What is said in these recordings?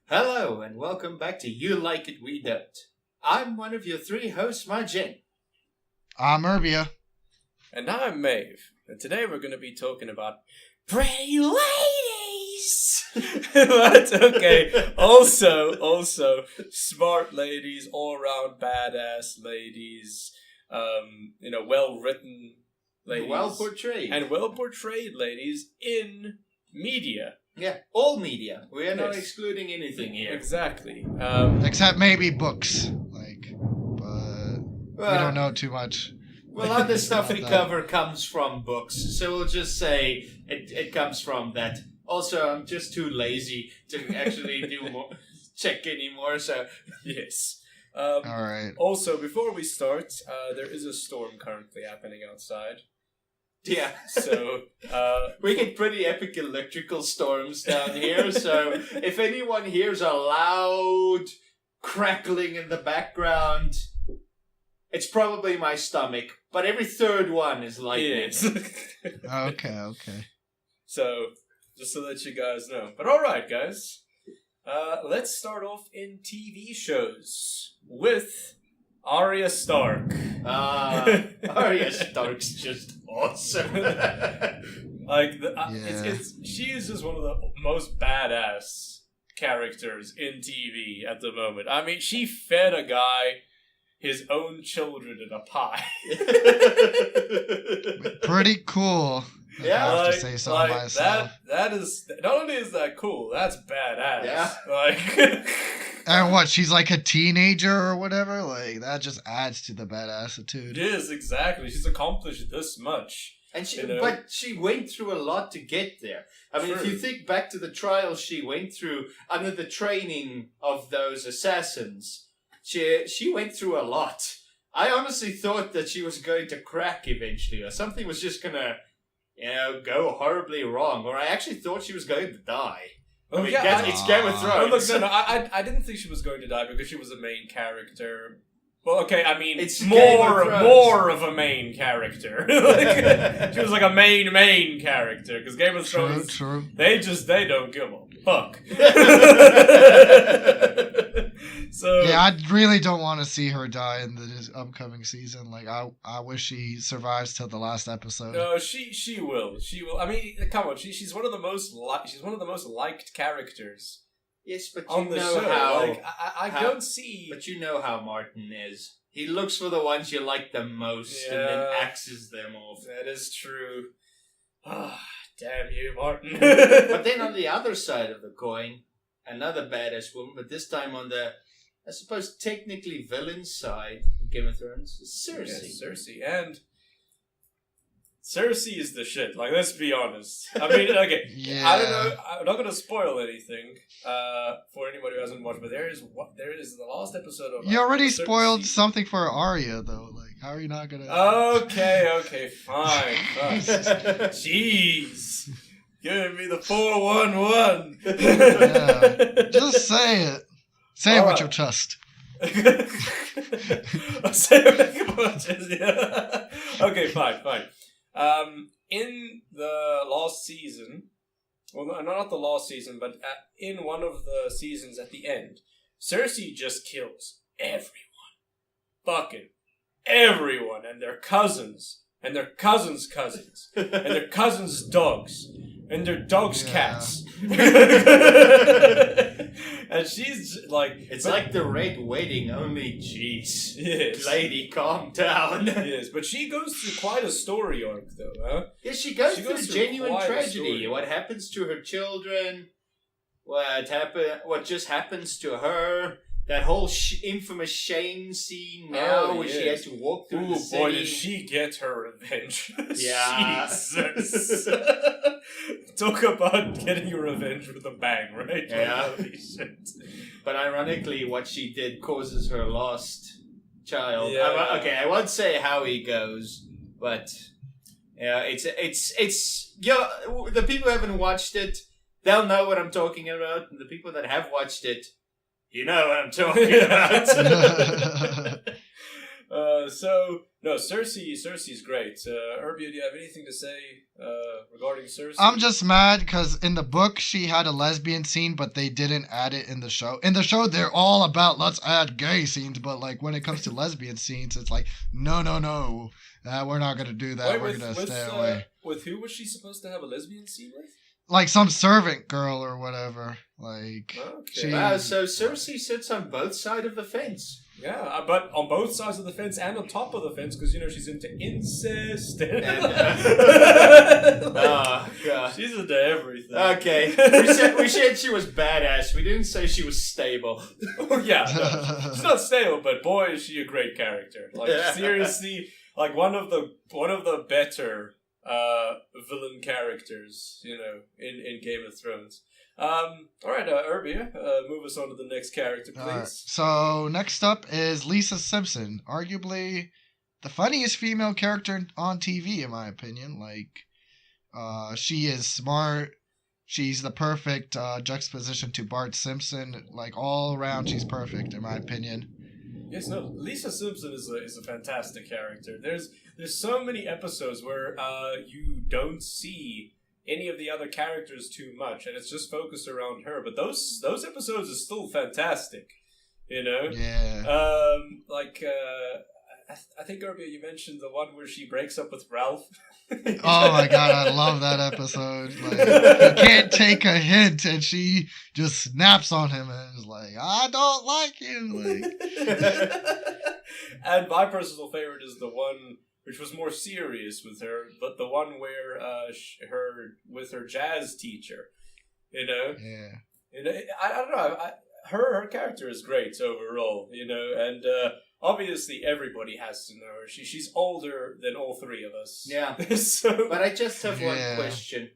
Hello, and welcome back to You Like It, We Don't. I'm one of your three hosts, Margin. I'm Urbia. And I'm Maeve. And today we're going to be talking about pretty ladies. But, okay. Also, smart ladies, all-around badass ladies, well-written ladies. Well portrayed. And well-portrayed ladies in media. Yeah, all media. We are not Yes. excluding anything here. Exactly. Except maybe books. But we don't know too much. Well, other stuff we cover comes from books, so we'll just say it comes from that. Also, I'm just too lazy to actually check anymore, so... Yes. Alright. Also, before we start, there is a storm currently happening outside. Yeah. So, we get pretty epic electrical storms down here, so if anyone hears a loud crackling in the background, it's probably my stomach, but every third one is lightning. yes. Okay. So, just to let you guys know. But alright, guys. Let's start off in TV shows with Arya Stark. Arya Stark's just awesome. She is just one of the most badass characters in TV at the moment. I mean, she fed a guy his own children in a pie. Pretty cool. Yeah, I have to say so myself. That is, not only is that cool, that's badass. Yeah. And what, she's like a teenager or whatever? That just adds to the bad It attitude. is, exactly. She's accomplished this much. And But she went through a lot to get there. I mean, if True. you think back to the trials she went through under the training of those assassins, she went through a lot. I honestly thought that she was going to crack eventually, or something was just gonna, go horribly wrong. Or I actually thought she was going to die. Oh, I mean, yeah, it's Game of Thrones. No, I didn't think she was going to die because she was a main character. Well, okay, I mean, It's Game of Thrones. more of a main character. She was like a main character because Game of Thrones, True. they don't give a fuck. So Yeah, I really don't want to see her die in this upcoming season. I wish she survives till the last episode. no, she will. I mean, come on, she's one of the most liked characters Yes, but on you the know show. how... I don't see. But you know how Martin is. He looks for the ones you like the most and then Yeah. axes them off. That is true. Ah, damn you, Martin. But then on the other side of the coin, another badass woman, but this time on the, I suppose, technically villain side of Game of Thrones, is Cersei. Yes, Cersei. And Cersei is the shit. Let's be honest. I mean, okay, Yeah. I don't know. I'm not going to spoil anything for anybody who hasn't watched, but there is the last episode of... You already Cersei. spoiled something for Arya, though. How are you not gonna... Okay, fine. Jeez. Giving me the 411. Yeah. Just say it. Say it with Alright. your chest. I'll say it yeah. Okay, fine. In the last season, well, not the last season, but in one of the seasons at the end, Cersei just kills everyone. Fucking everyone, and their cousins, and their cousins' cousins, and their cousins' dogs, and their dogs' Yeah. cats. And she's It's like the Red Wedding, only jeez. yes. Lady, calm down. Yes, but she goes through quite a story arc, though, huh? Yeah, she goes She through goes through genuine quite a tragedy. story. What happens to her children? What just happens to her? That whole infamous shame scene now, where she has yes. to walk through Ooh, the city. boy, did she get her revenge. Yeah. Jesus. Talk about getting your revenge with a bang, right? Yeah. Holy shit. But ironically, what she did causes her lost child. Yeah. I won't say how he goes, but yeah, it's the people who haven't watched it, they'll know what I'm talking about, and the people that have watched it, you know what I'm talking about. Cersei's great. Urbia, do you have anything to say regarding Cersei? I'm just mad because in the book she had a lesbian scene, but they didn't add it in the show. In the show, they're all about let's add gay scenes, but like when it comes to lesbian scenes, it's like no, we're not gonna do that. Wait, we're gonna stay away. With who was she supposed to have a lesbian scene with? Like some servant girl or whatever. Like Okay. Wow, so Cersei sits on both sides of the fence. Yeah, but on both sides of the fence and on top of the fence, because she's into incest. Oh, God. She's into everything. Okay, we said she was badass. We didn't say she was stable. Oh, yeah, no, she's not stable, but boy, is she a great character. Like seriously, like one of the better villain characters, in Game of Thrones. All right, Urbia, move us on to the next character, please. Right. So next up is Lisa Simpson, arguably the funniest female character on TV, in my opinion. Like, she is smart. She's the perfect juxtaposition to Bart Simpson. Like all around, she's perfect, in my opinion. Yes, no. Lisa Simpson is a fantastic character. There's so many episodes where you don't see any of the other characters too much, and it's just focused around her. But those episodes are still fantastic, Yeah. I think Urbia, you mentioned the one where she breaks up with Ralph. Oh my god, I love that episode. Like, he can't take a hint, and she just snaps on him and is like, "I don't like you." Like, And my personal favorite is the one which was more serious with her, but the one where with her jazz teacher, yeah. I don't know. Her character is great overall, and obviously everybody has to know her. She's older than all three of us. Yeah. So, But I just have one Yeah. question.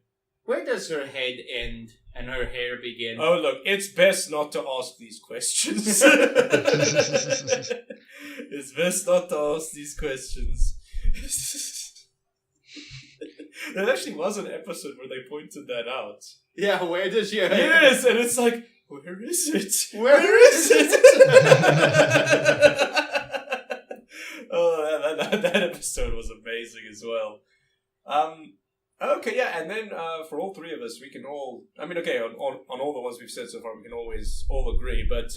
Where does her head end and her hair begin? oh look, it's best not to ask these questions. It's best not to ask these questions. There actually was an episode where they pointed that out. Yeah, where does your head Yes, and it's like, where is it? Where is it? Oh, that episode was amazing as well. Okay, yeah, and then for all three of us, we can all. I mean, okay, on all the ones we've said so far, we can always all agree. But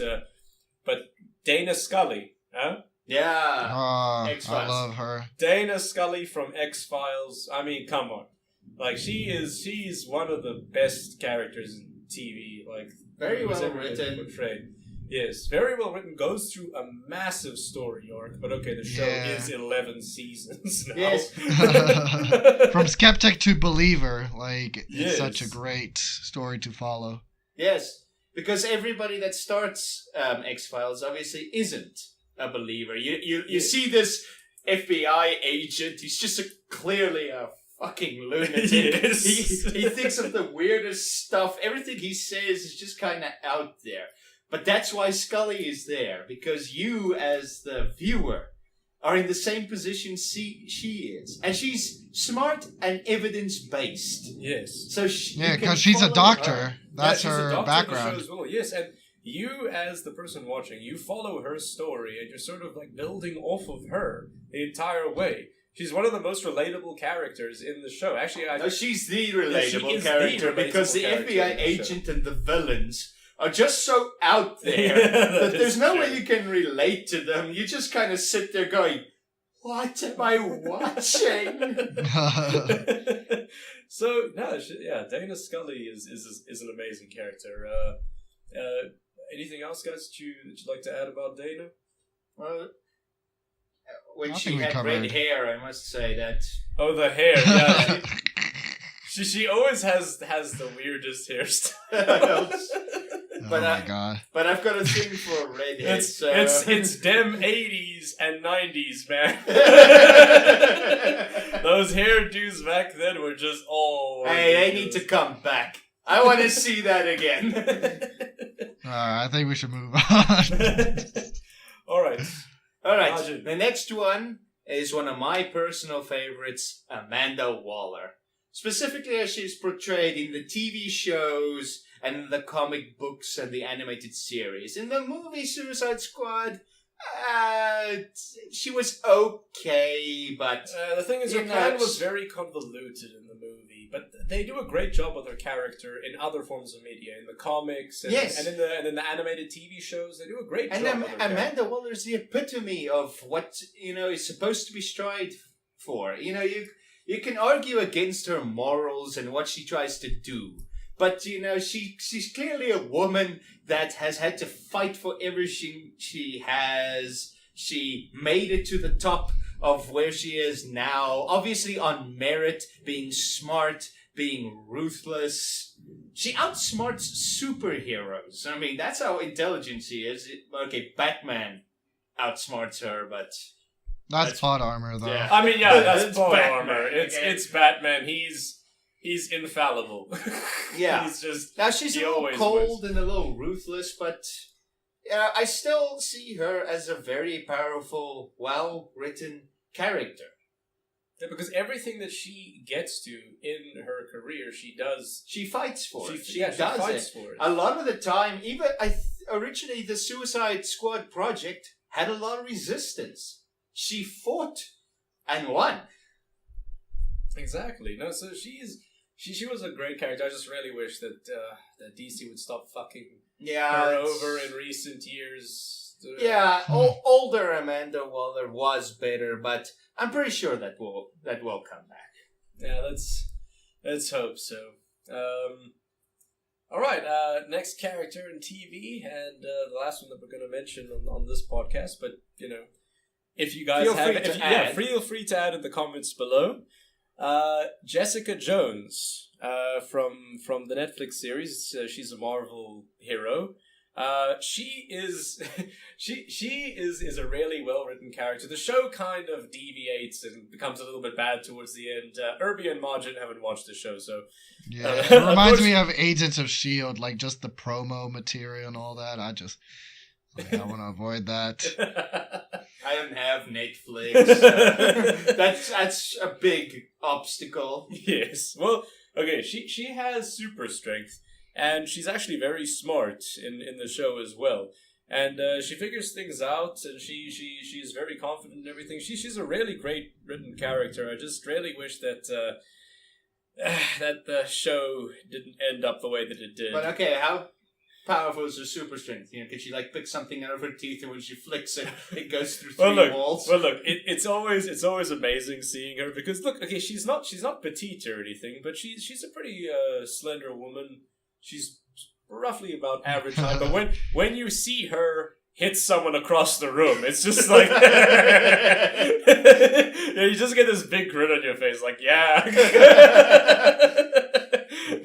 Dana Scully, huh? Yeah. Oh, X-Files. I love her. Dana Scully from X-Files. I mean, come on. Like, she's one of the best characters in TV. Like, Very who's well ever been written. portrayed. Yes, very well written. Goes through a massive story arc. But okay, the show Yeah. is 11 seasons now. Yes. From skeptic to believer, like it's Yes. such a great story to follow. Yes, because everybody that starts X-Files obviously isn't a believer. You Yes. see this FBI agent, he's just clearly a fucking lunatic. Yes. He thinks of the weirdest stuff. Everything he says is just kind of out there. But that's why Scully is there, because you, as the viewer, are in the same position she is. And she's smart and evidence-based. Yes. So Yeah, because she's a doctor. That's Yeah, she's a her doctor in the show background. as well. Yes, and you, as the person watching, you follow her story, and you're sort of like building off of her the entire way. She's one of the most relatable characters in the show. Actually, No, she's the she relatable is the character relatable because the character FBI in the agent and the villains are just so out there Yeah, that that there's is no true. way you can relate to them. You just kind of sit there going, "What am I watching?" So no, Dana Scully is an amazing character. Anything else, guys, that you'd like to add about Dana? Well, when I she think we had covered. red hair, I must say that. Oh, the hair. Yeah, she always has the weirdest hairstyle. Oh But, my god. But I've got a thing for redheads. It's So. it's them 80s and 90s, man. Those hairdos back then were just all. Hey, they need to come back. I want to see that again. I think we should move on. All right. All right, Imagine. the next one is one of my personal favorites, Amanda Waller. Specifically as she's portrayed in the TV shows and the comic books and the animated series. In the movie Suicide Squad, She was okay, but The thing is, her You know, plan was it's- very convoluted in the movie, but they do a great job with her character in other forms of media, in the comics, and, Yes. and in the animated TV shows. They do a great and job with her Amanda character. Waller is the epitome of what is supposed to be strived for. You can argue against her morals and what she tries to do, but she's clearly a woman that has had to fight for everything she has. She made it to the top of where she is now, obviously on merit, being smart, being ruthless. She outsmarts superheroes. I mean, that's how intelligent she is. Okay, Batman outsmarts her, but That's plot armor, though. Yeah. I mean, yeah, that's It's plot Batman, armor. okay? It's Batman. He's infallible. Yeah. He's just now she's He a little always cold and a little ruthless, but I still see her as a very powerful, well-written character. yeah, because everything that she gets to in her career, she does. She fights for it. She She does fights it. for it. A lot of the time, even originally the Suicide Squad project had a lot of resistance. She fought and won. Exactly. No, so she was a great character. I just really wish that that DC would stop fucking Yeah, her it's- over in recent years. Yeah, older Amanda Waller was better, but I'm pretty sure that will come back. Yeah, let's hope so. All right, next character in TV, and the last one that we're going to mention on this podcast. But if you guys Feel have, free to yeah, add. feel free to add in the comments below. Jessica Jones, from the Netflix series. She's a Marvel hero. She is she is a really well written character. The show kind of deviates and becomes a little bit bad towards the end. Irby and Margin haven't watched the show, so Yeah, it reminds me of Agents of S.H.I.E.L.D., like just the promo material and all that. I want to avoid that. I don't have Netflix. So that's a big obstacle. Yes. Well, okay. She has super strength, and she's actually very smart in the show as well. And she figures things out, and she's very confident in everything. She's a really great written character. I just really wish that that the show didn't end up the way that it did. But okay, how powerful is her super strength? Can she pick something out of her teeth, and when she flicks it, it goes through three walls? Well, look, it's always amazing seeing her because look, okay, she's not petite or anything, but she's a pretty slender woman. She's roughly about average height, but when you see her hit someone across the room, it's just like yeah, you just get this big grin on your face, like yeah.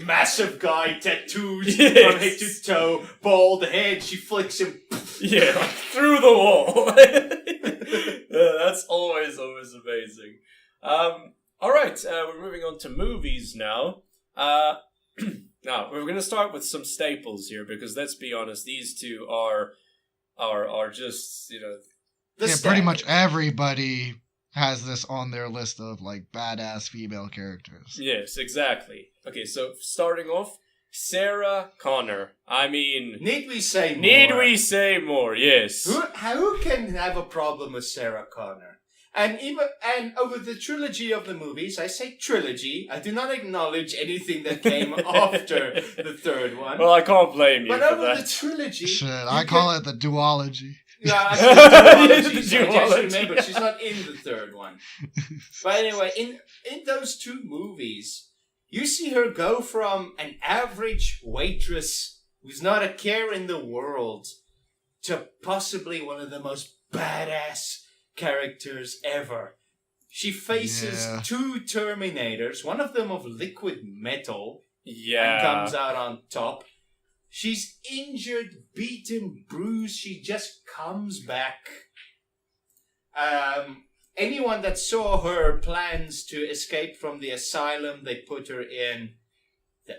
Massive guy, tattoos Yes. from head to toe, bald head. She flicks him. Yeah, through the wall. That's always amazing. All right, we're moving on to movies now. Now we're going to start with some staples here because let's be honest, these two are just Pretty much everybody has this on their list of badass female characters. Yes, exactly. Okay, so starting off, Sarah Connor. I mean, Need we say more? need we say more? Yes. Who can have a problem with Sarah Connor? And over the trilogy of the movies, I say trilogy. I do not acknowledge anything that came after the third one. Well, I can't blame you But for over that. the trilogy, Shit, I call it the duology. Yeah, I said duology, The so I just duology. remember she's not in the third one. But anyway, in those two movies, you see her go from an average waitress who's not a care in the world to possibly one of the most badass characters ever. She faces Yeah. two Terminators, one of them of liquid metal, Yeah. and comes out on top. She's injured, beaten, bruised. She just comes back. Anyone that saw her plans to escape from the asylum they put her in,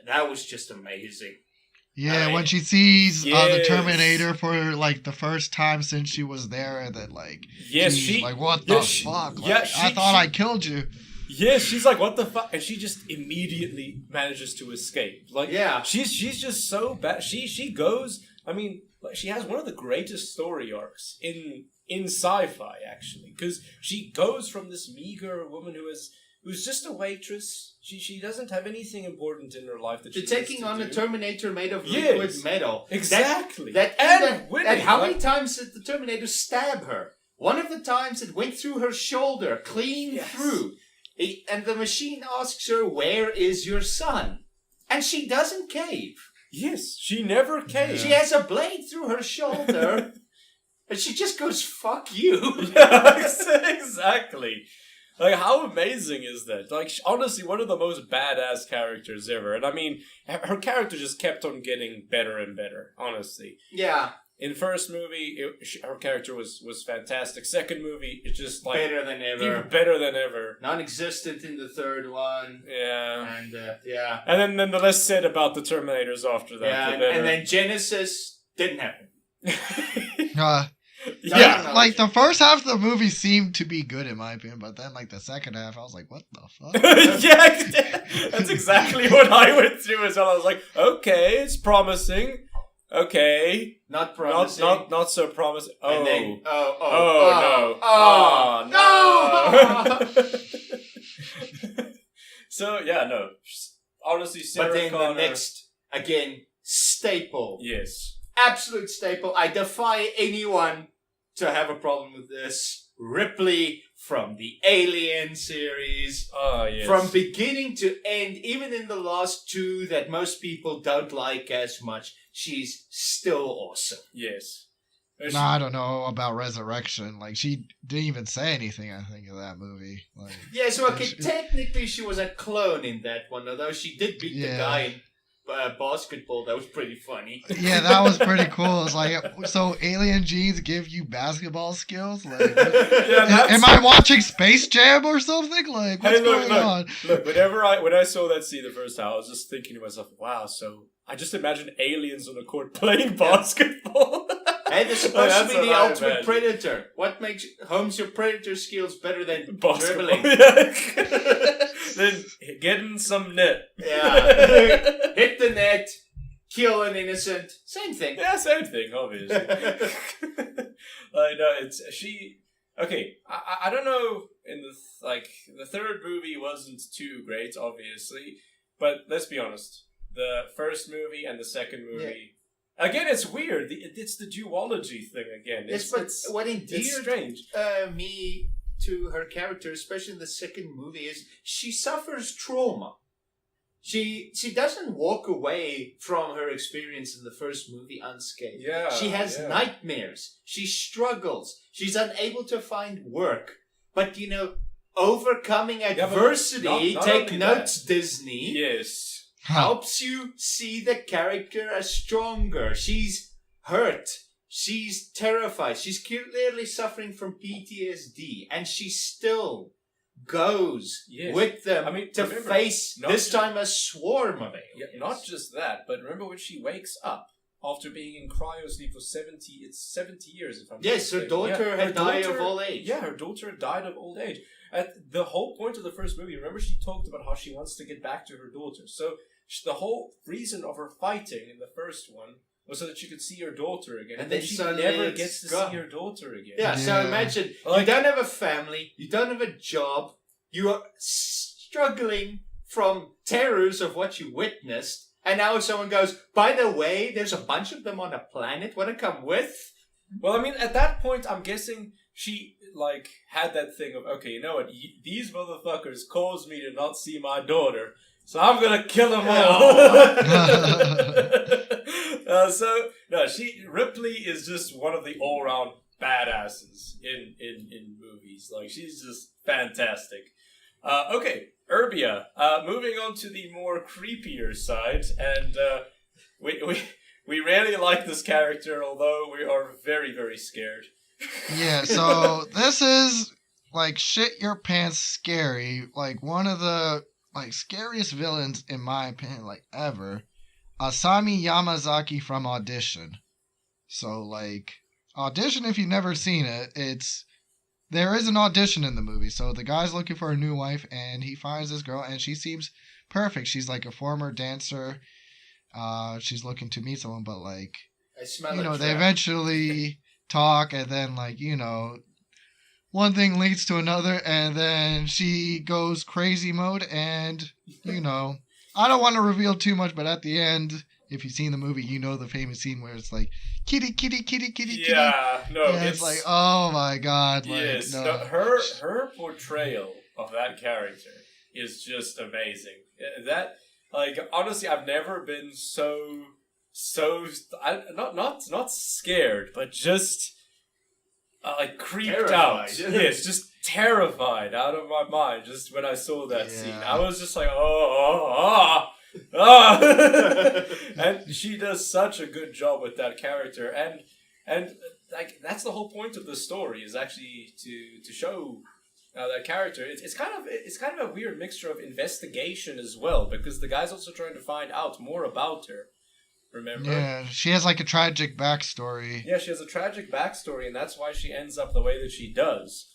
that was just amazing. Yeah, I- when she sees the Yes. Terminator for the first time since she was there, and then Yes, she's she. like, what yeah, the she- fuck? yeah, I thought I killed you. Yes, she's like, what the fuck? And she just immediately manages to escape. Yeah. She's just so bad. She goes. I mean, she has one of the greatest story arcs in in sci-fi, actually, because she goes from this meager woman who's just a waitress. She doesn't have anything important in her life that They're she taking needs to on do. a Terminator made of liquid Yes. metal. Exactly. And winning. how many times did the Terminator stab her? One of the times it went through her shoulder, clean Yes. through. And the machine asks her, "Where is your son?" And she doesn't cave. Yes, she never came. She has a blade through her shoulder, and she just goes, "Fuck you." Yeah, exactly. Like, how amazing is that? Like, honestly, one of the most badass characters ever. And I mean, her character just kept on getting better and better, honestly. Yeah, In first movie, her character was fantastic. Second movie, it's just like better than ever. even better than ever. Non-existent in the third one. Yeah. And, yeah. And then the less said about the Terminators after that, Yeah, the and better. then Genesis didn't happen. Uh, yeah. yeah, like the first half of the movie seemed to be good in my opinion, but then like the second half, I was like, what the fuck? Yeah, that's exactly what I went through as well. I was like, okay, it's promising. Okay, Not promising. not so promising. Oh, And then, no! Oh, no! So yeah, no. Honestly, Sarah But then Connor. the next, again, staple. Yes. Absolute staple. I defy anyone to have a problem with this. Ripley from the Alien series. Oh yes. From beginning to end, even in the last two that most people don't like as much, she's still awesome. yes. Nah, I don't know about Resurrection. Like she didn't even say anything. I think of that movie. Like, Yeah, so okay, She- technically she was a clone in that one, although she did beat the Yeah. guy in basketball. That was pretty funny. yeah, that was pretty cool. It's like, so alien genes give you basketball skills? Like, Yeah, that's- am I watching Space Jam or something? Like, what's Hey, look, going on? Look, when I saw that scene the first time, I was just thinking to myself, wow, so I just imagine aliens on the court playing basketball. And they're supposed to That's be what the I ultimate imagine. predator. What makes homes your predator skills better than Basketball. dribbling? Yeah. Then getting some net. Yeah. Hit the net, kill an innocent. Same thing. Yeah, same thing, obviously. I know it's she. Okay, I don't know. In the third movie wasn't too great, obviously, but let's be honest. The first movie and the second movie. Again, it's weird. It's the duology thing again. Yes, but what it's endeared strange. me to her character, especially in the second movie, is she suffers trauma. She doesn't walk away from her experience in the first movie unscathed. Yeah, She has yeah. nightmares. She struggles. She's unable to find work. But, overcoming but adversity, not take only notes, Disney, Yes. helps you see the character as stronger. She's hurt. She's terrified. She's clearly suffering from PTSD. And she still goes Yes. with them I mean, to remember, face, not this just- time, a swarm of aliens. Yeah, not just that, but remember when she wakes up after being in cryo sleep for 70 years, if I'm not Yes, her mistaken. daughter Yeah, had died of old age. Yeah, her daughter died of old age. At the whole point of the first movie, remember she talked about how she wants to get back to her daughter. So the whole reason of her fighting in the first one was so that she could see her daughter again. And And then then she suddenly never it's gets to gone. see her daughter again. Yeah, so Yeah. imagine you Like- don't have a family, you don't have a job, you are struggling from terrors of what you witnessed, and now someone goes, by the way, there's a bunch of them on a planet, want to come with? Well, I mean, at that point, I'm guessing she, had that thing of, okay, you know what, these motherfuckers caused me to not see my daughter, so I'm gonna kill them all. Ripley is just one of the all-round badasses in movies. Like, she's just fantastic. Okay, Urbia, moving on to the more creepier side, and we really like this character, although we are very, very scared. Yeah, so this is like shit your pants scary. Like one of the scariest villains in my opinion, ever. Asami Yamazaki from Audition. So Audition, if you've never seen it, there is an audition in the movie. So the guy's looking for a new wife and he finds this girl and she seems perfect. She's like a former dancer. She's looking to meet someone, but I smell they trap. eventually talk, and then one thing leads to another, and then she goes crazy mode, and I don't want to reveal too much, but at the end, if you've seen the movie, the famous scene where it's like kitty, kitty, kitty, kitty, kitty. Yeah, no, and it's like, oh my god, yes, no. no, her portrayal of that character is just amazing. That, honestly, I've never been so not scared, but just creeped Terrified. out. Yes, just terrified out of my mind. Just when I saw that scene, I was just like, and she does such a good job with that character, and that's the whole point of the story, is actually to show that character. It's kind of a weird mixture of investigation as well, because the guy's also trying to find out more about her. Remember? Yeah, she has a tragic backstory. Yeah, she has a tragic backstory, and that's why she ends up the way that she does.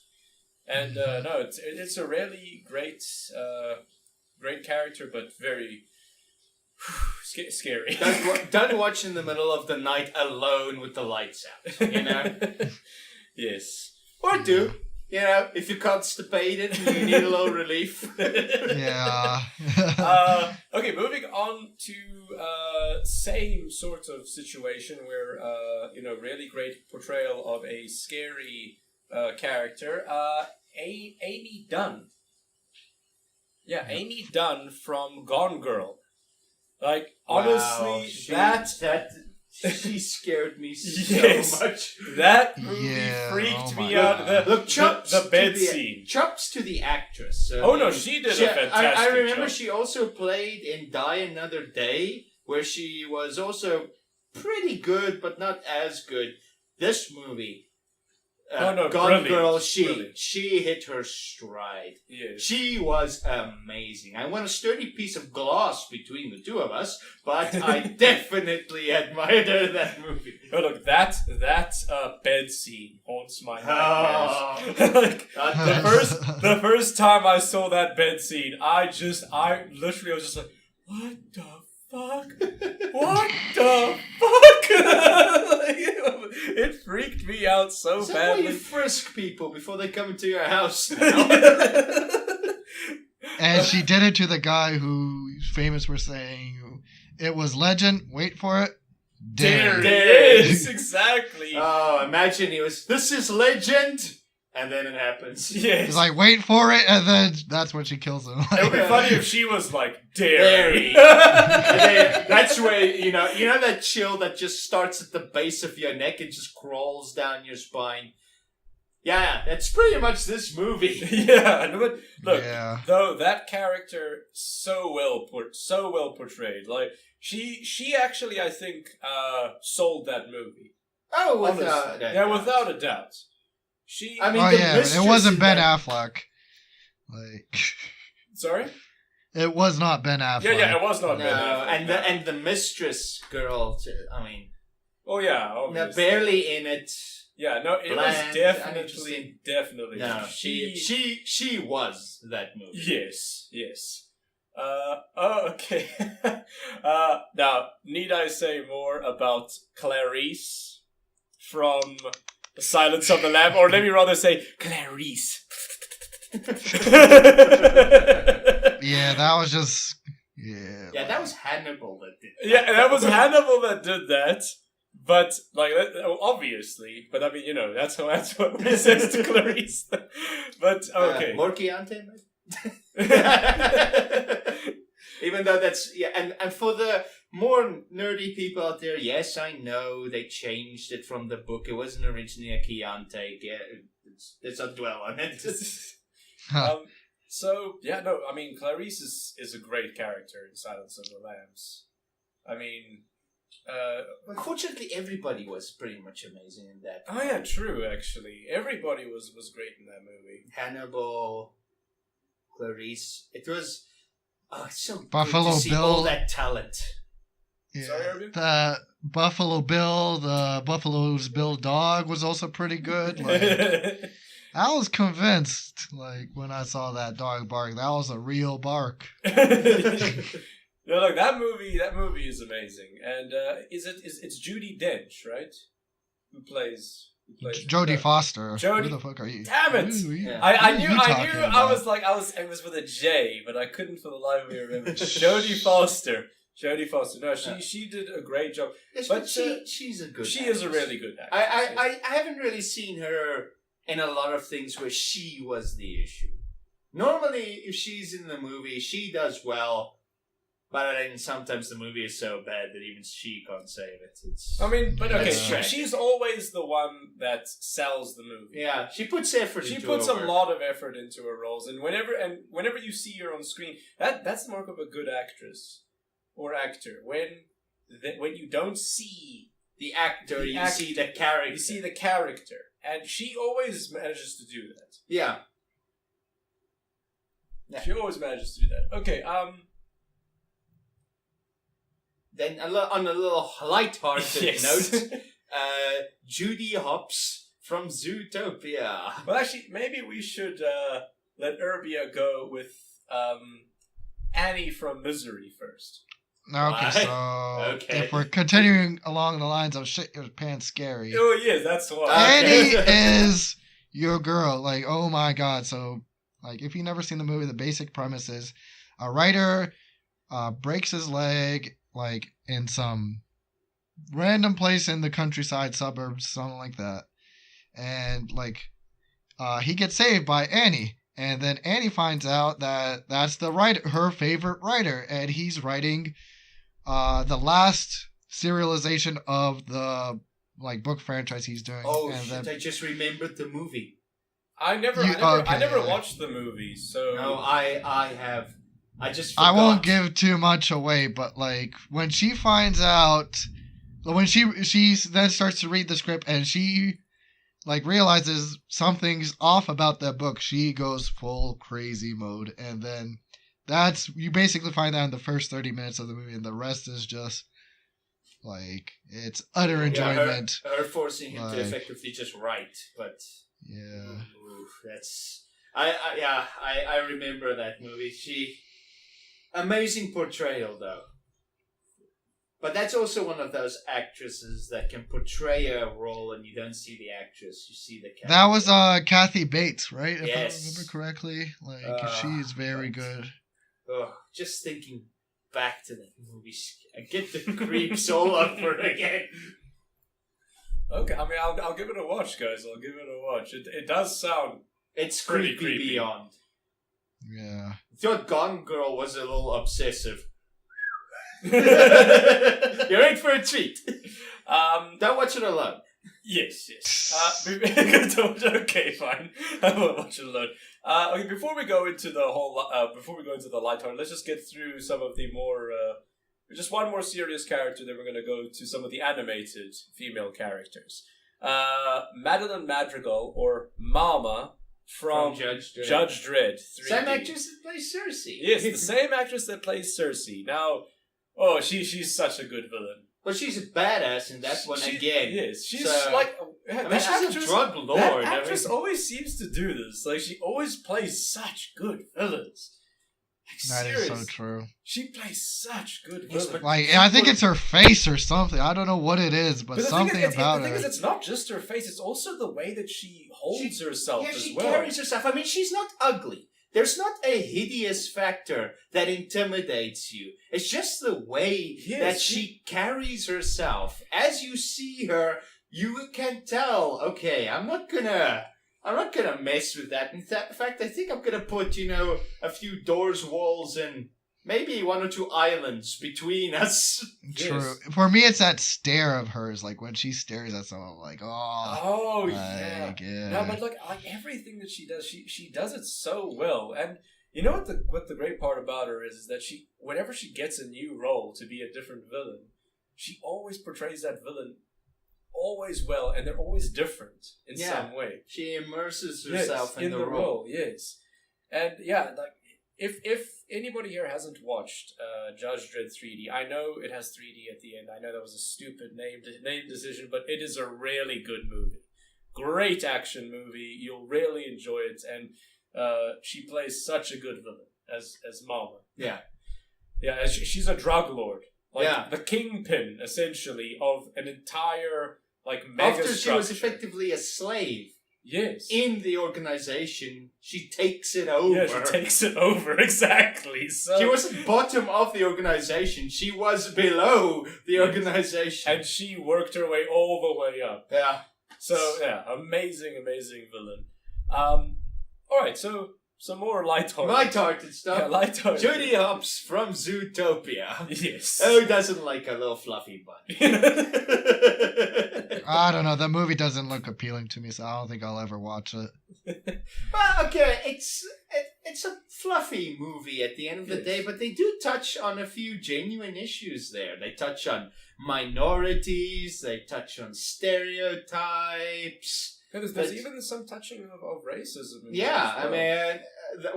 And no, it's a really great character, but very scary. Don't watch in the middle of the night alone with the lights out. Yes. Or do. If you're constipated and you need a little relief. Yeah. Okay, moving on to same sort of situation where really great portrayal of a scary character. Amy Dunn. Yeah, Amy Dunn from Gone Girl. Honestly, she scared me Yes. so much. That movie Yeah, freaked me my out. God. Look, The bed scene. Chops to the actress. She did a fantastic I remember job. she also played in Die Another Day, where she was also pretty good, but not as good. This movie, Gone brilliant. Girl, Brilliant. she hit her stride. Yes. She was amazing. I want a sturdy piece of glass between the two of us, but I definitely admired her in that movie. Oh, look, that bed scene haunts my nightmares. The first time I saw that bed scene, I literally was just like, what the fuck? What the fuck? It freaked me out so Is that badly. why you frisk people before they come into your house now? And she did it to the guy who's famous for saying, it was legend, wait for it, dare. Yes, exactly. Oh, imagine this is legend, and then it happens. Yes. He's like, wait for it, and then that's when she kills him. It would be funny if she was like, dare. Dairy. And then that's where, you know that chill that just starts at the base of your neck and just crawls down your spine. Yeah, that's pretty much this movie. Yeah, but look, Yeah. though that character so well portrayed. Like she actually, I think, sold that movie. Oh, Without a doubt. I mean, Oh the yeah, mistress it wasn't in Ben that- Affleck. Like, Sorry? it was not Ben Affleck. Yeah, it was not No, Ben Affleck. and the mistress girl, too, I mean, Oh yeah, obviously. barely in it. Yeah, no, it Bland, was definitely. No, she was that movie. Yes. Okay. Now, need I say more about Clarice from Silence of the Lamb, or let me rather say Clarice? Yeah, that was just. Yeah. Yeah, that was Hannibal that did that. Yeah, that was Hannibal that did that. But obviously, but I mean, that's what he says to Clarice. But okay, Morciante, even though that's and for the more nerdy people out there, yes, I know they changed it from the book. It wasn't originally a Chianti. Yeah, let's not dwell on it. So yeah, no, I mean, Clarice is a great character in Silence of the Lambs. I mean. Unfortunately, everybody was pretty much amazing in that. Oh yeah, true. Actually, everybody was great in that movie. Hannibal, Clarice. It was so Buffalo good to see Bill. all that talent. Yeah. Sorry, Irving? The Buffalo Bill, the Buffalo's Bill dog was also pretty good. Like, I was convinced, like, when I saw that dog bark, that was a real bark. No, look, that movie is amazing, and it's Judi Dench, right? Who plays Jodie Foster. Jodie- Who the fuck are you? Damn it! Yeah. I Who are knew, you talking it about? was with a J, but I couldn't for the life of me remember. Jodie Foster. Jodie Foster. No, she did a great job. Yes, But, she's a good. She is a actress. really good actress. I haven't really seen her in a lot of things where she was the issue. Normally, if she's in the movie, she does well, but then sometimes the movie is so bad that even she can't save it. I mean, but okay, Yeah. she's always the one that sells the movie. Yeah, she puts effort She into puts her a work. lot of effort into her roles, and whenever you see her on screen, that's the mark of a good actress or actor. When you don't see The actor, The you act- see the character. you see the character, and she always manages to do that. Yeah. Yeah. She always manages to do that. Okay, Then on a little light-hearted Yes. note, Judy Hopps from Zootopia. well, actually, maybe we should let Urbia go with Annie from Misery first. Okay, so Okay. if we're continuing along the lines of shit your pants scary, Oh yes, that's the one. Annie Okay. is your girl. Like, oh my god. So, like, if you've never seen the movie, the basic premise is a writer breaks his leg, like, in some random place in the countryside, suburbs, something like that. And, like, he gets saved by Annie. And then Annie finds out that that's the writer, her favorite writer, and he's writing the last serialization of the like book franchise he's doing. Oh and shit! I just remembered the movie. I never Okay. watched the movie, so No, I have. I just. I Forgot. won't give too much away, but like when she finds out, when she then starts to read the script and she like realizes something's off about that book, she goes full crazy mode, and then that's you basically find that in the first 30 minutes of the movie, and the rest is just like it's utter enjoyment. Her forcing him to Like- effectively just write, but Yeah. oof, that's. I remember that movie. Amazing portrayal though. But that's also one of those actresses that can portray a role and you don't see the actress, you see the character. That was Kathy Bates, right? If Yes. I remember correctly. Like she's very good. Oh, just thinking back to that movie, I get the creeps all over again. okay. I mean, I'll give it a watch, guys. I'll give it a watch. It does sound It's Pretty creepy creepy. beyond. Yeah. I thought Gone Girl was a little obsessive. You're in for a treat. Don't watch it alone. Yes. Okay, fine. I won't watch it alone. Okay, before we go into the lighthearted, let's just get through some of the more, just one more serious character. Then we're going to go to some of the animated female characters. Madeline Madrigal, or Mama, from Judge Dredd. Judge Dredd 3D. Same actress that plays Cersei. Yes, the same actress that plays Cersei. Now, she's such a good villain. Well, she's a badass in that one again. Yes, she's So, like. I mean, she's a drug lord. That I mean- actress always seems to do this. Like, she always plays such good villains. Like, That is so serious. true. She plays such good Yes, villains. but- Like I think it's her face or something. I don't know what it is, but the something thing is, about the thing her. is, it's not just her face; it's also the way that she holds herself Yeah, as she well. carries herself. I mean, she's not ugly. There's not a hideous factor that intimidates you. It's just the way Yes, that she carries herself. As you see her, you can tell, okay, I'm not gonna mess with that. In fact, I think I'm gonna put, a few doors, walls, and maybe one or two islands between us. True. Yes. For me, it's that stare of hers. Like when she stares at someone, I'm like, oh, Oh yeah. like, yeah. No, but like everything that she does, she does it so well. And you know what the great part about her is that whenever she gets a new role to be a different villain, she always portrays that villain always well, and they're always different in Yeah. some way. She immerses herself Yes, in the role. yes. And yeah, like if anybody here hasn't watched Judge Dredd 3D, I know it has 3D at the end. I know that was a stupid name decision, but it is a really good movie. Great action movie. You'll really enjoy it, and she plays such a good villain as Mama. Yeah. Yeah, she's a drug lord. Like Yeah. the kingpin, essentially, of an entire like mega After she was structure. effectively a slave Yes. in the organization, she takes it over. Yeah, she takes it over, exactly. So She wasn't bottom of the organization. She was below the Yes. organization. and she worked her way all the way up. Yeah. So yeah, amazing villain. All right, so some more lighthearted. Light-hearted stuff. Yeah, lighthearted. Judy Hopps from Zootopia. Yes. Who doesn't like a little fluffy bunny? I don't know. That movie doesn't look appealing to me, so I don't think I'll ever watch it. Well, okay, it's a fluffy movie at the end of the Yes. day, but they do touch on a few genuine issues there. They touch on minorities, they touch on stereotypes. There's But- even some touching of racism. In Yeah, there as I well. mean,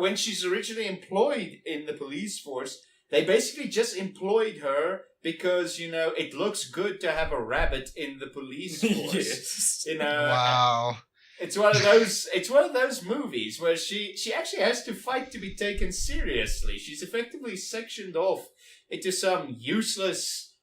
when she's originally employed in the police force, they basically just employed her because, you know, it looks good to have a rabbit in the police force. Yes. You know, Wow. it's one of those movies where she actually has to fight to be taken seriously. She's effectively sectioned off into some useless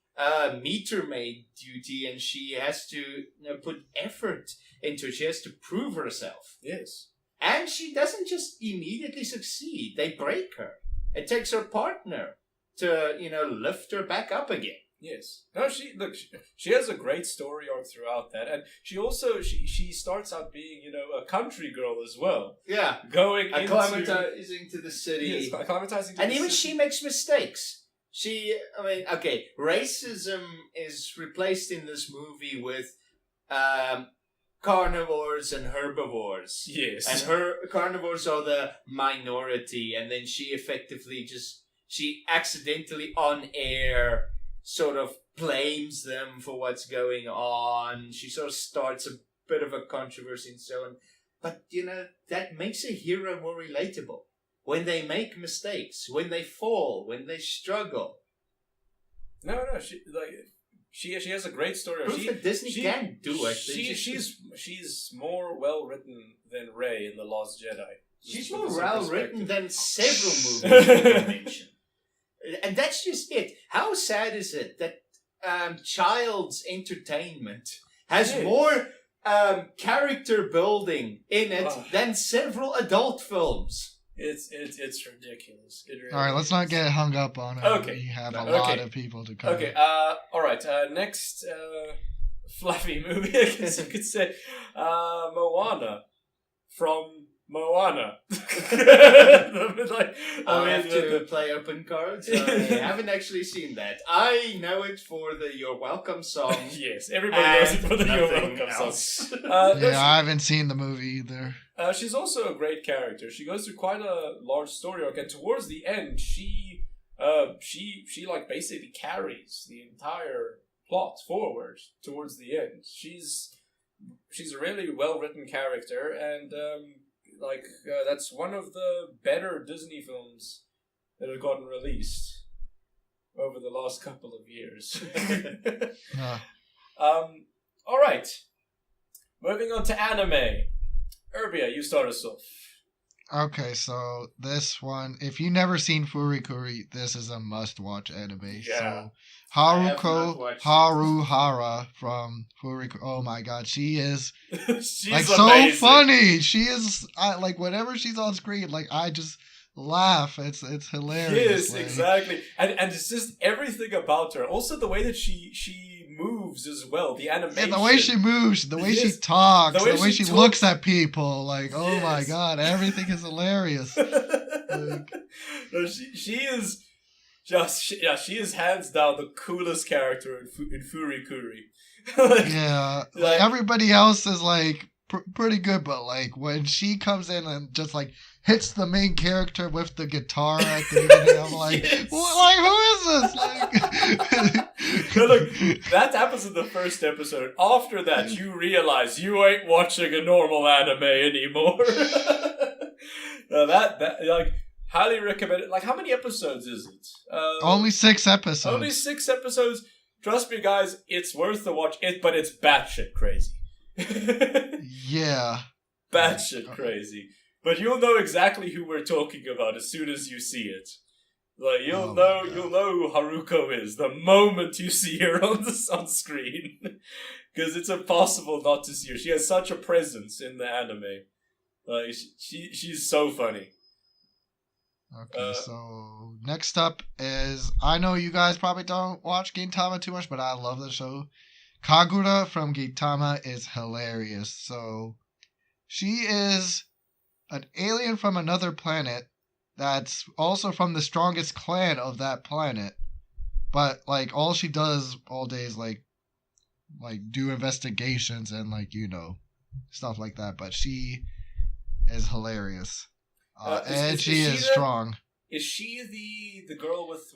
meter maid duty, and she has to, you know, put effort into it. She has to prove herself. Yes. And she doesn't just immediately succeed. They break her. It takes her partner to, you know, lift her back up again. Yes. No, she has a great story arc throughout that, and she also she starts out being, you know, a country girl as well, Yeah. going into Acclimatizing to the city. yes, acclimatizing to And the even city. she makes mistakes. Racism is replaced in this movie with carnivores and herbivores. Yes. And her carnivores are the minority, and then she accidentally on air sort of blames them for what's going on. She sort of starts a bit of a controversy and so on. But, you know, that makes a hero more relatable. When they make mistakes, when they fall, when they struggle. No, she has a great story. Proof that Disney can do it. She's more well written than Rey in The Lost Jedi. She's Just more put this in well written perspective. than several movies you mentioned. And that's just it. How sad is it that child's entertainment has Yes. more character building in it Oh. than several adult films? It's ridiculous. It really All right, let's not is. get hung up on it. Okay. We have a Okay. lot of people to cover. Okay. All right. Next, fluffy movie, I guess you could say, Moana from Moana. I have to play open cards. I haven't actually seen that. I know it for the "You're Welcome" song. Yes, everybody knows it for the You're nothing Welcome song. else. Yeah, I haven't seen the movie either. She's also a great character. She goes through quite a large story arc, and towards the end, she like basically carries the entire plot forward towards the end. She's a really well written character, and that's one of the better Disney films that have gotten released over the last couple of years. All right, moving on to anime. Urbia, you start us off. Okay, so this one, if you've never seen Furikuri, this is a must-watch anime. Yeah. So, I have not Haruko watched it. Haruhara from Furikuri. Oh my god, she is She's like amazing. so funny. She is like whenever she's on screen, like I just laugh. It's hilarious. Yes, like, exactly. And it's just everything about her. Also the way that she moves as well. The animation. And the way she moves, the way she Yes. talks, The way the way she she talks. looks at people, like oh my Yes. god, everything is hilarious. No, she is just she is hands down the coolest character in Furikuri. Like, Yeah, Like- like everybody else is like pretty good, but like when she comes in and just like hits the main character with the guitar at the beginning, I'm like, Yes. like who is this? Like, No, look, that happens in the first episode. After that, you realize you ain't watching a normal anime anymore. Now that like highly recommend it. Like, how many episodes is it? only 6 episodes. Only 6 episodes. Trust me, guys, it's worth the watch. But it's batshit crazy. Yeah. Batshit crazy. But you'll know exactly who we're talking about as soon as you see it. Like Oh my God. you'll know who Haruko is the moment you see her on screen, because it's impossible not to see her. She has such a presence in the anime. Like she's so funny. Okay, so next up is, I know you guys probably don't watch Gintama too much, but I love the show. Kagura from Gintama is hilarious. So she is an alien from another planet that's also from the strongest clan of that planet. But like all she does all day is like do investigations and stuff like that. But she is hilarious. And she is strong. Is she the girl with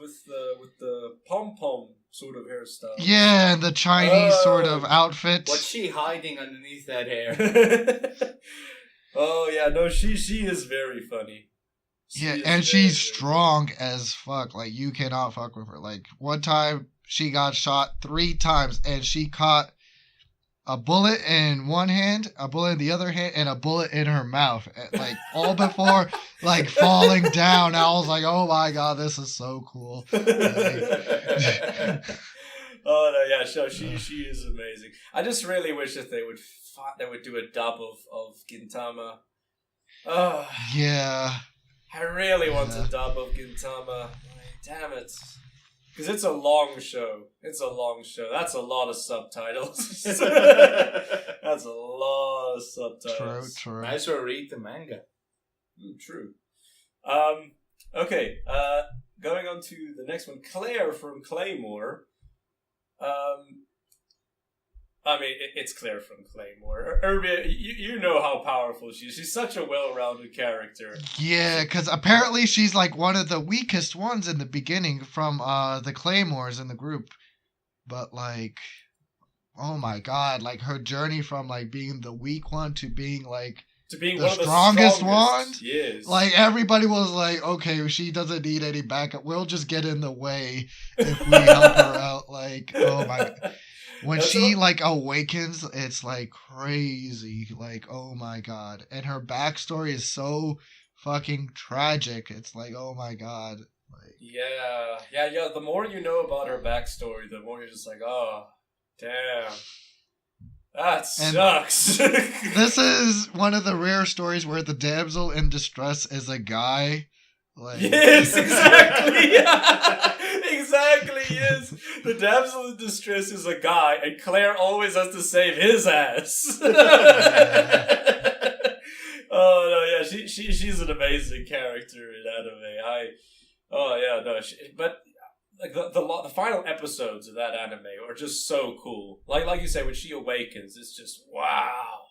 the pom pom sort of hairstyle? Yeah, and the Chinese sort of outfit. What's she hiding underneath that hair? Oh yeah, no, she is very funny. She's strong as fuck. Like you cannot fuck with her. Like one time she got shot 3 times and she caught a bullet in one hand, a bullet in the other hand, and a bullet in her mouth. Like all before falling down. I was like, oh my God, this is so cool. Oh no, yeah, so she is amazing. I just really wish that they would do a dub of Gintama. Oh yeah. I really want a dub of Gintama. Like, damn it. Because it's a long show. That's a lot of subtitles. That's a lot of subtitles. True. Might as well read the manga. True. Okay. Going on to the next one. Claire from Claymore. I mean, it's Claire from Claymore. Urbia, you know how powerful she is. She's such a well-rounded character. Yeah, because apparently she's like one of the weakest ones in the beginning from the Claymores in the group. But like, oh my God, like her journey from like being the weak one to being like the one of the strongest one. Yes. Like everybody was like, okay, she doesn't need any backup. We'll just get in the way if we help her out. Like, oh my. When she like awakens, it's like crazy. Like, oh my God. And her backstory is so fucking tragic. It's like, oh my God. Like, yeah. The more you know about her backstory, the more you're just like, oh, damn. That sucks. This is one of the rare stories where the damsel in distress is a guy. Like... Yes, exactly. Exactly, yes. The damsel in distress is a guy, and Claire always has to save his ass. Oh no, yeah, she's an amazing character in anime. But like the final episodes of that anime are just so cool. Like you say, when she awakens, it's just wow.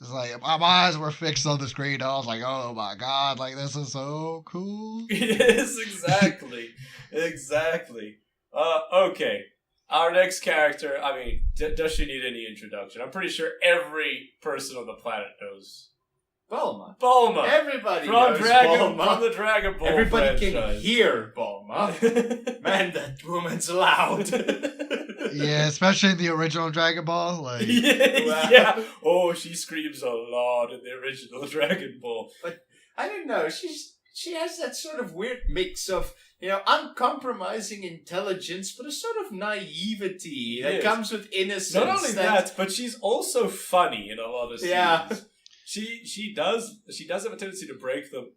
It's like my eyes were fixed on the screen. I was like, "Oh my God! Like this is so cool." Yes, exactly, exactly. Okay, our next character. I mean, does she need any introduction? I'm pretty sure every person on the planet knows Bulma. Everybody from knows Bulma. Bulma. From the Dragon Ball Everybody franchise. can hear Bulma. Man, that woman's loud. Yeah, especially in the original Dragon Ball. Like, yeah. Oh, she screams a lot in the original Dragon Ball. But I don't know. She has that sort of weird mix of uncompromising intelligence, but a sort of naivety that comes with innocence. Not only that, but she's also funny in a lot of scenes. Yeah. She does have a tendency to break the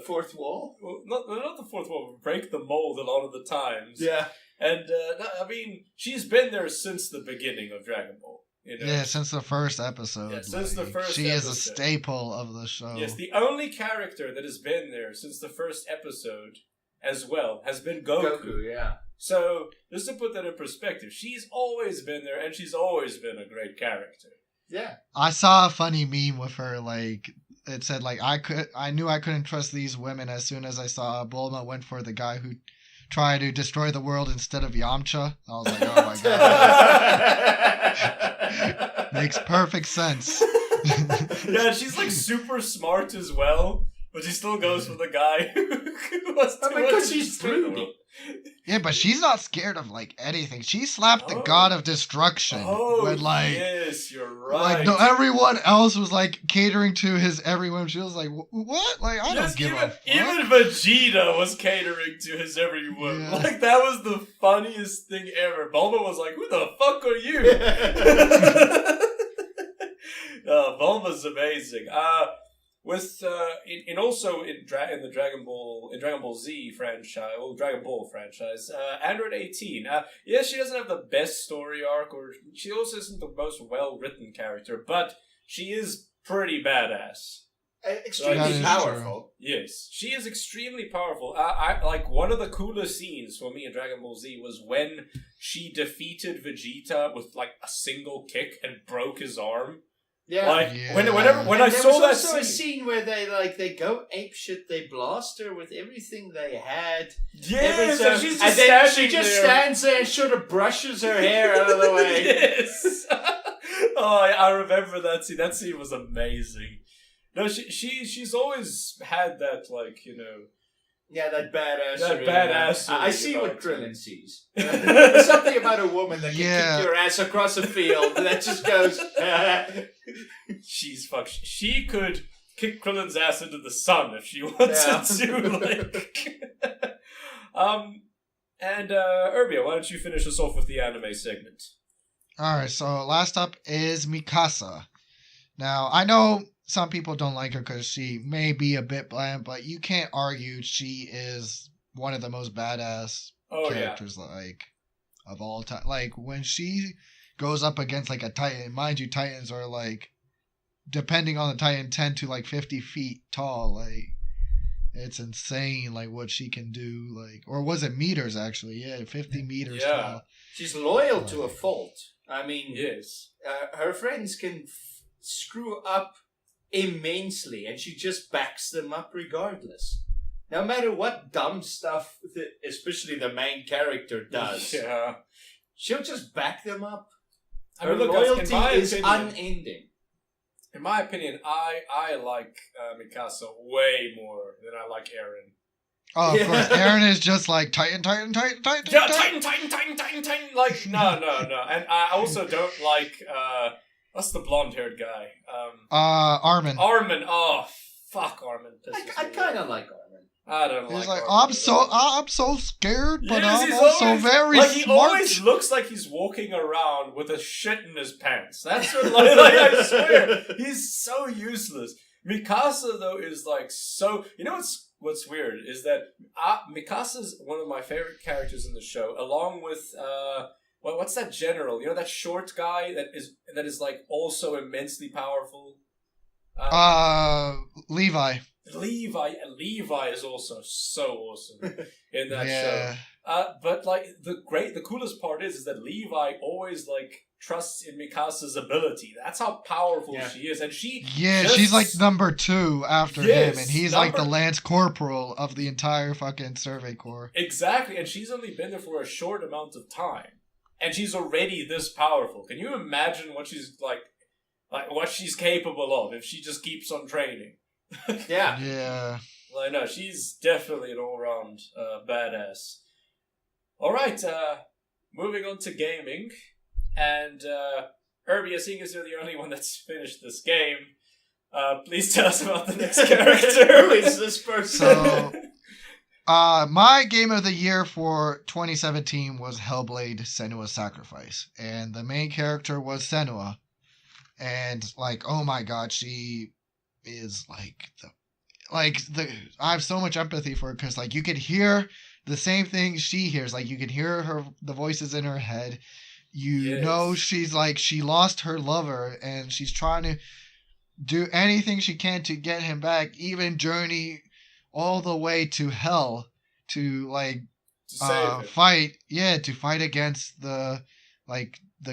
fourth wall. Well, not the fourth wall, but break the mold a lot of the times. Yeah. And I mean, she's been there since the beginning of Dragon Ball. You know? Yeah, since the first episode. Yeah, since the first she episode. is a staple of the show. Yes, the only character that has been there since the first episode as well has been Goku. Yeah. So, just to put that in perspective, she's always been there, and she's always been a great character. Yeah. I saw a funny meme with her, like, it said, like, I knew I couldn't trust these women as soon as I saw Bulma went for the guy who tried to destroy the world instead of Yamcha. I was like, oh my God. Makes perfect sense. Yeah, she's like super smart as well, but she still goes for the guy who wants to because she's broody. Yeah, but she's not scared of like anything. She slapped the Oh. god of destruction when like yes, you're right. like no everyone else was like catering to his every whim. She was like, what? Like I Yes, don't give a fuck. even Vegeta was catering to his every whim. Yeah. Like that was the funniest thing ever. Bulma was like, "Who the fuck are you?" Bulma's amazing. With also in the Dragon Ball Z franchise, or Dragon Ball franchise, Android 18. Yeah, she doesn't have the best story arc, or she also isn't the most well written character, but she is pretty badass. Extremely That is powerful. Yes, she is extremely powerful. I like one of the coolest scenes for me in Dragon Ball Z was when she defeated Vegeta with like a single kick and broke his arm. Yeah. Like Yeah. when And I there saw that was also scene, a scene where they go ape shit. They blast her with everything they had. yes, Every and she's and just then standing she just there. stands there and sort of brushes her hair out of the way. Yes. Oh, I remember that scene. That scene was amazing. No, she's always had that, like, you know. Yeah, that badass. That badass I see what about Krillin her. sees. There's something about a woman that can Yeah. kick your ass across a field that just goes. She's fuck. She could kick Krillin's ass into the sun if she wanted to. Like, and Urbia, why don't you finish us off with the anime segment? All right, so last up is Mikasa. Now, I know some people don't like her because she may be a bit bland, but you can't argue she is one of the most badass Oh characters like of all time. Like when she goes up against like a Titan, mind you, Titans are like, depending on the Titan, 10 to like 50 feet tall. Like it's insane, like what she can do. Like, or was it meters actually? Yeah, 50 meters Yeah. tall. She's loyal to a fault. I mean, yeah. Yes. her friends can screw up immensely, and she just backs them up regardless. No matter what dumb stuff, especially the main character does, Yeah. she'll just back them up. I Her mean, look, in loyalty my is opinion, unending. in my opinion, I like Mikasa way more than I like Eren. Oh, of Yeah. course. Aaron is just like Titan. Yeah, Titan. Like, no. And I also don't like, what's the blonde-haired guy? Armin. Armin. Oh, fuck Armin. I kind of like Armin. I don't He's like like, Armin I'm so scared, but Yes, I'm he's also always- very like, he smart. always looks like he's walking around with a shit in his pants. That's what, like I swear. He's so useless. Mikasa, though, is like so... You know what's weird is that Mikasa's one of my favorite characters in the show, along with what's that general? You know that short guy that is like also immensely powerful. Levi. Levi is also so awesome in that Yeah. show. But like the coolest part is that Levi always like trusts in Mikasa's ability. That's how powerful Yeah. she is, and she Yeah, just- she's like number 2 after Yes, him, and he's like the number- Lance Corporal of the entire fucking Survey Corps. Exactly, and she's only been there for a short amount of time, and she's already this powerful. Can you imagine what she's like what she's capable of if she just keeps on training? Yeah. Yeah. Well, no, she's definitely an all-round badass. All right, moving on to gaming, and Urbia, seeing as you're the only one that's finished this game, please tell us about the next character. Who is this person? So, my game of the year for 2017 was Hellblade: Senua's Sacrifice, and the main character was Senua, and like, oh my god, she is like the I have so much empathy for her because like you could hear the same thing she hears, like you could hear the voices in her head. You know she's like she lost her lover and she's trying to do anything she can to get him back, even journey all the way to hell to like to save it. fight against the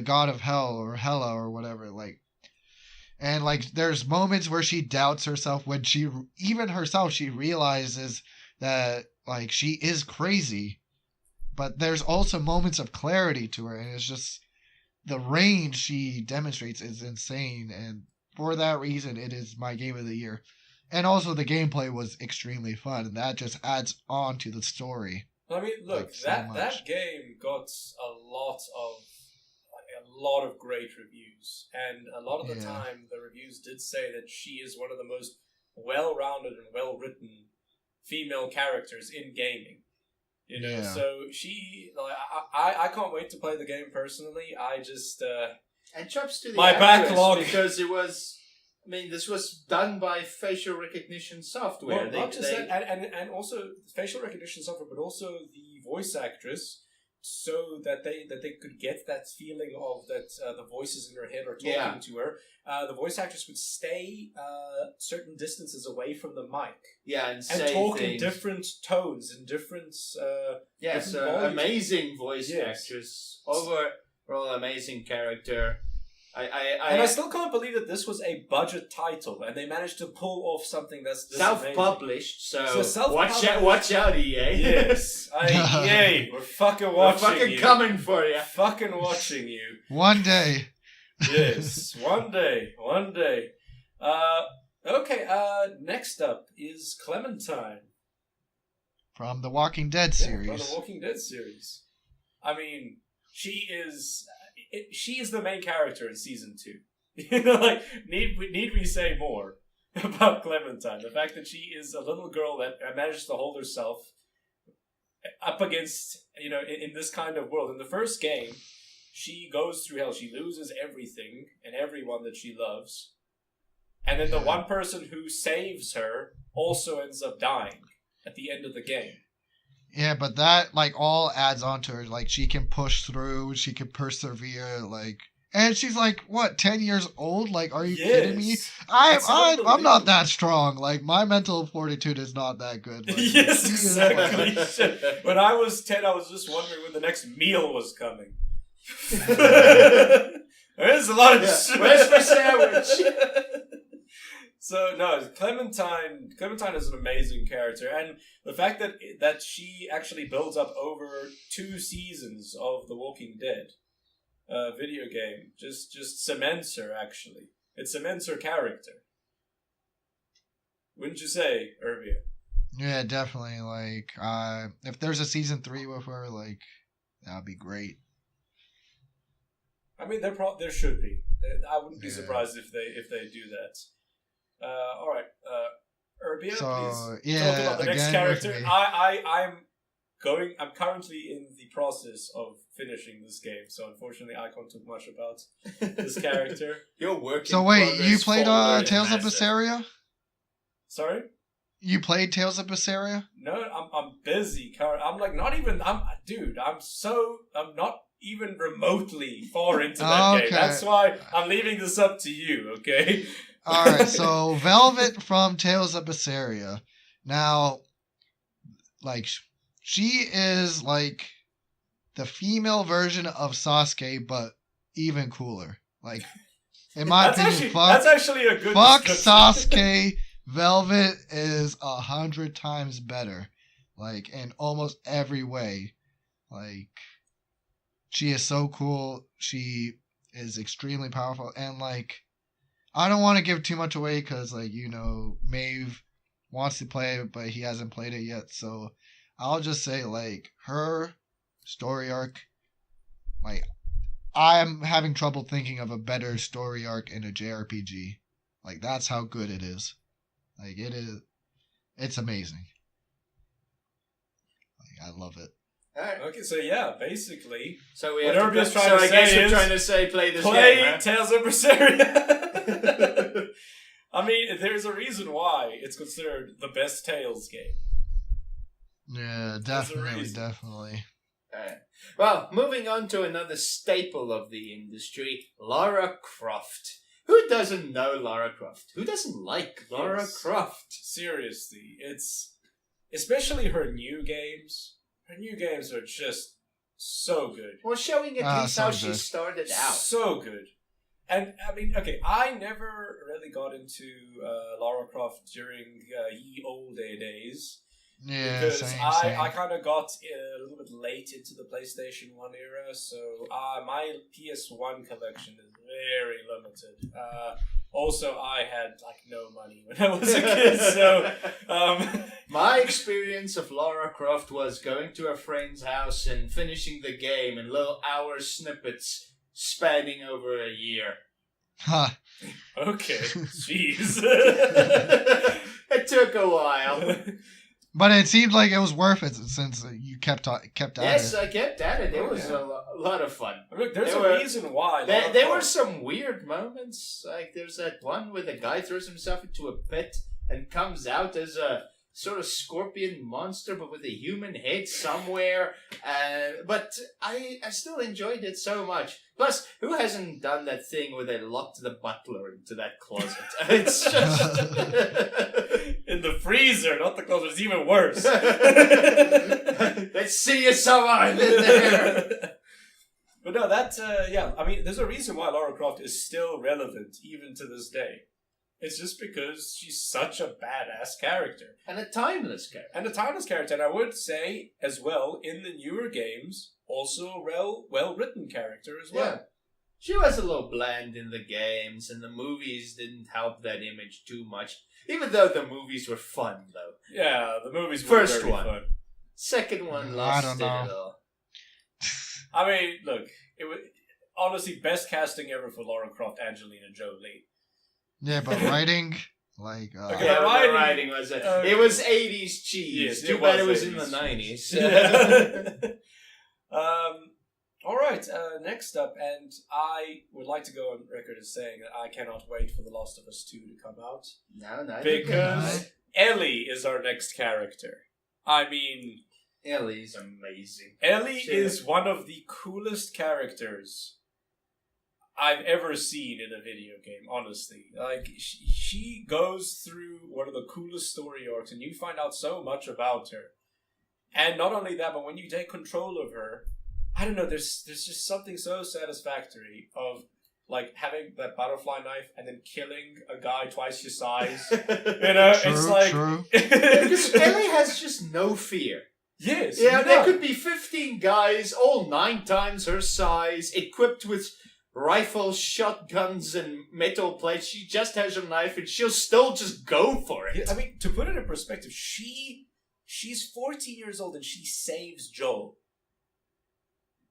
god of hell or Hela or whatever, like. And like there's moments where she doubts herself when she realizes that like she is crazy, but there's also moments of clarity to her, and it's just the range she demonstrates is insane, and for that reason it is my game of the year. And also the gameplay was extremely fun, and that just adds on to the story. I mean, look, Like, so that much. game got a lot of great reviews, and a lot of the Yeah. time, the reviews did say that she is one of the most well-rounded and well-written female characters in gaming. You know, Yeah. so she, like, I can't wait to play the game personally. I just, And chops to the My actress, backlog. because it was. I mean, this was done by facial recognition software. well, not just that, and also facial recognition software, but also the voice actress, so that they could get that feeling of that the voices in her head are talking to her. The voice actress would stay certain distances away from the mic and and say talk in things. different tones and different. Yes, different volumes. amazing voice Yes. actress, overall amazing character. And I still can't believe that this was a budget title, and they managed to pull off something that's this amazing. self-published, so, So self-published. watch out, EA. Yes, EA, we're fucking We're watching fucking you. coming for you. Fucking watching you. One day. Yes, one day. Okay, next up is Clementine. From the Walking Dead From series. the Walking Dead series. I mean, she is the main character in season 2. You know, like, need we say more about Clementine? The fact that she is a little girl that manages to hold herself up against, you know, in this kind of world. In the first game, she goes through hell. She loses everything and everyone that she loves. And then the Yeah. one person who saves her also ends up dying at the end of the game. Yeah, but that like all adds on to her. Like she can push through, she can persevere, like, and she's like what, 10 years old? Like, are you kidding me? It's I'm not unbelievable. that strong. Like my mental fortitude is not that good. Like, Yes, she is, exactly. like- When I was 10, I was just wondering when the next meal was coming. There's a lot of Yeah, where's my sandwich? So no, Clementine is an amazing character, and the fact that she actually builds up over 2 seasons of The Walking Dead video game just cements her. Actually, it cements her character. Wouldn't you say, Irvia? Yeah, definitely. Like, if there's a season 3 with her, like, that'd be great. I mean, there should be. I wouldn't be Yeah. surprised if they do that. All right, Urbia, So, please yeah, talk about the next again with character. me. I'm currently in the process of finishing this game, so unfortunately I can't talk much about this character. You're working. So wait, you played Tales of Massive. Berseria? Sorry? You played Tales of Berseria? No, I'm busy. I'm like not even. I'm not even remotely far into that Okay. game. That's why I'm leaving this up to you. Okay. All right, so Velvet from Tales of Berseria. Now, like, she is like the female version of Sasuke, but even cooler. Like, in my opinion, that's actually a good. fuck description. Sasuke. Velvet is 100 times better. Like, in almost every way. Like, she is so cool. She is extremely powerful, and like, I don't want to give too much away because, like, you know, Maeve wants to play it, but he hasn't played it yet. So I'll just say, like, her story arc, like, I'm having trouble thinking of a better story arc in a JRPG. Like, that's how good it is. Like, it's amazing. Like, I love it. Alright. Okay, so yeah, basically, So we What have to Irvia's play, trying so to I guess say you're is trying to say play this play game, huh? Tales of Berseria. I mean, there's a reason why it's considered the best Tales game. Yeah, There's a definitely, reason. definitely. Alright. Well, moving on to another staple of the industry, Lara Croft. Who doesn't know Lara Croft? Who doesn't like Lara Yes. Croft? Seriously, it's especially her new games. Her new games are just so good. Well, showing at least so how good. she started out. So good. And I mean, okay, I never really got into Lara Croft during ye olde days. Yeah, Because same. I kind of got a little bit late into the PlayStation 1 era, so my PS1 collection is very limited. Also, I had no money when I was a kid, so My experience of Lara Croft was going to a friend's house and finishing the game in little hour snippets spanning over a year. Huh. okay, jeez. It took a while. But it seemed like it was worth it since you kept at Yes, it. I kept at it. It was a lot of fun. Look, there's There a were- reason why. There were some weird moments. Like there's that one where the guy throws himself into a pit and comes out as a sort of scorpion monster, but with a human head somewhere. But I still enjoyed it so much. Plus, who hasn't done that thing where they locked the butler into that closet? It's just in the freezer, not the closet. It's even worse. Let's see you someone in there. But no, that I mean, there's a reason why Lara Croft is still relevant even to this day. It's just because she's such a badass character. And a timeless character. And a timeless character. And I would say, as well, in the newer games, also a well-written character as well. Yeah. She was a little bland in the games, and the movies didn't help that image too much. Even though the movies were fun, though. Yeah, the movies were First very one. fun. Second one I lost don't it know. all. I mean, look, it was honestly best casting ever for Lara Croft, Angelina Jolie. Yeah, but writing, like, Okay. Yeah, the the writing- writing was it was 80s cheese. Yes, Too it bad it was was in the 80s 90s. All right. Next up, and I would like to go on record as saying that I cannot wait for The Last of Us 2 to come out No, because Ellie is our next character. I mean, Ellie's amazing. Ellie Sure. is one of the coolest characters I've ever seen in a video game, honestly. Like, she goes through one of the coolest story arcs, and you find out so much about her. And not only that, but when you take control of her, I don't know, there's just something so satisfactory of, like, having that butterfly knife and then killing a guy twice your size. You know, true, it's like... true. Because Ellie has just no fear. Yes. Yeah, no. there could be 15 guys, all 9 times her size, equipped with rifles, shotguns, and metal plates. She just has a knife, and she'll still just go for it. Yeah, I mean, to put it in perspective, she's 14 years old and she saves Joel.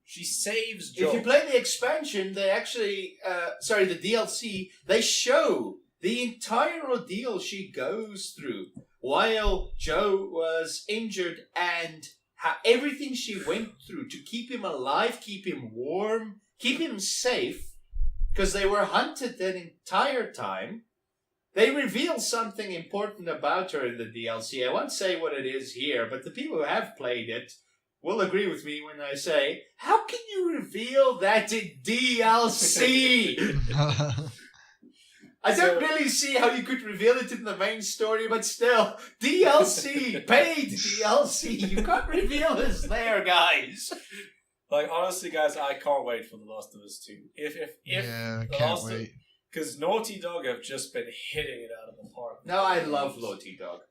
She saves Joel. If you play the expansion, they actually, the DLC, they show the entire ordeal she goes through while Joe was injured and how everything she went through to keep him alive, keep him warm, keep him safe, because they were hunted that entire time. They reveal something important about her in the DLC. I won't say what it is here, but the people who have played it will agree with me when I say, how can you reveal that in DLC? I don't really see how you could reveal it in the main story, but still, DLC, paid DLC, you can't reveal this there, guys. Like, honestly, guys, I can't wait for The Last of Us 2. If Yeah, I The can't Last of- wait. Because Naughty Dog have just been hitting it out of the park. No, I love Naughty Dog.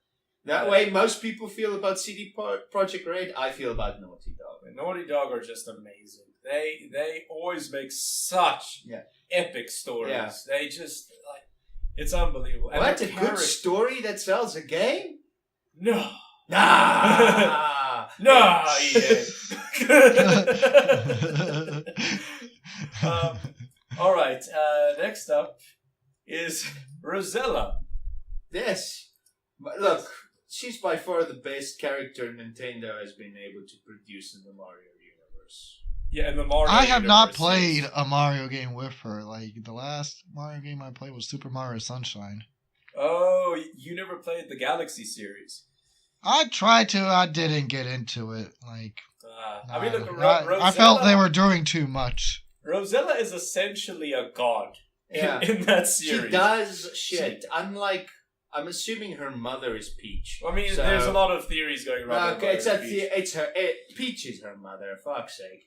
That way, most people feel about CD Projekt Red, I feel about Naughty Dog. And Naughty Dog are just amazing. They always make such epic stories. Yeah. They just, like, it's unbelievable. And What, the a good character- story that sells a game? No. Nah! No, EA. All right. Next up is Rosella. Yes. But look, she's by far the best character Nintendo has been able to produce in the Mario universe. Yeah, and the Mario. I have not universe played is- a Mario game with her. Like, the last Mario game I played was Super Mario Sunshine. Oh, you never played the Galaxy series. I tried to, I didn't get into it. Like, I mean, look, I felt they were doing too much. Rosella is essentially a god Yeah. in that series. She does shit. Unlike, I'm assuming her mother is Peach. I mean, So- there's a lot of theories going around. Okay, Peach is her mother. Fuck's sake.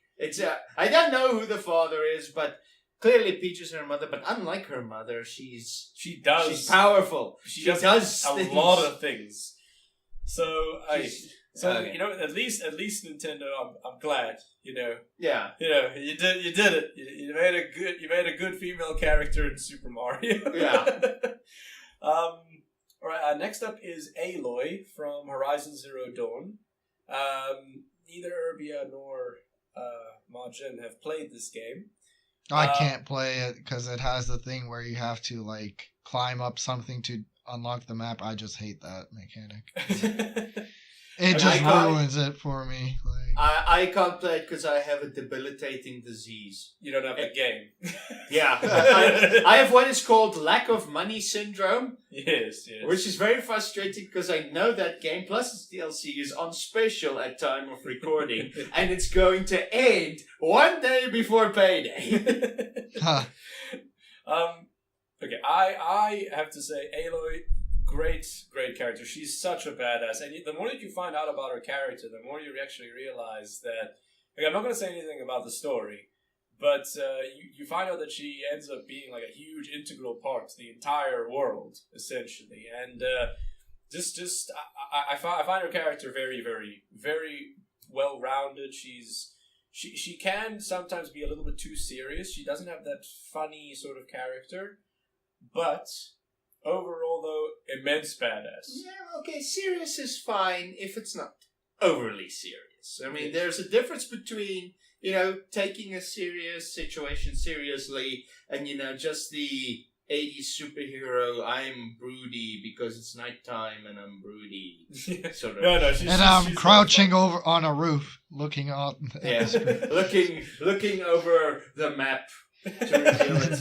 I don't know who the father is, but clearly Peach is her mother. But unlike her mother, she's She's powerful. She She does does a things. lot of things. So, She's So Okay. at least Nintendo, I'm glad. Yeah. You did it. You made a good female character in Super Mario. Yeah. All right. Next up is Aloy from Horizon Zero Dawn. Neither Urbia nor Majin have played this game. I can't play it because it has the thing where you have to like climb up something to unlock the map. I just hate that mechanic. It just ruins it for me. Like, I can't play it because I have a debilitating disease. You don't have the game. Yeah. I have what is called lack of money syndrome, Yes. which is very frustrating because I know that game, plus its DLC, is on special at time of recording, and it's going to end one day before payday. huh. Okay, I have to say, Aloy, great character. She's such a badass, and the more that you find out about her character, the more you actually realize that. Like, I'm not going to say anything about the story, but you find out that she ends up being like a huge integral part to the entire world, essentially, and I find her character very, very, very well rounded. She can sometimes be a little bit too serious. She doesn't have that funny sort of character, but overall, though, immense badass. Yeah, okay, serious is fine if it's not overly serious. I mean, there's a difference between, taking a serious situation seriously and, just the 80s superhero, I'm broody because it's nighttime and I'm broody sort of. No, And I'm crouching over on a roof, looking out. Yeah, looking over the map to reveal it.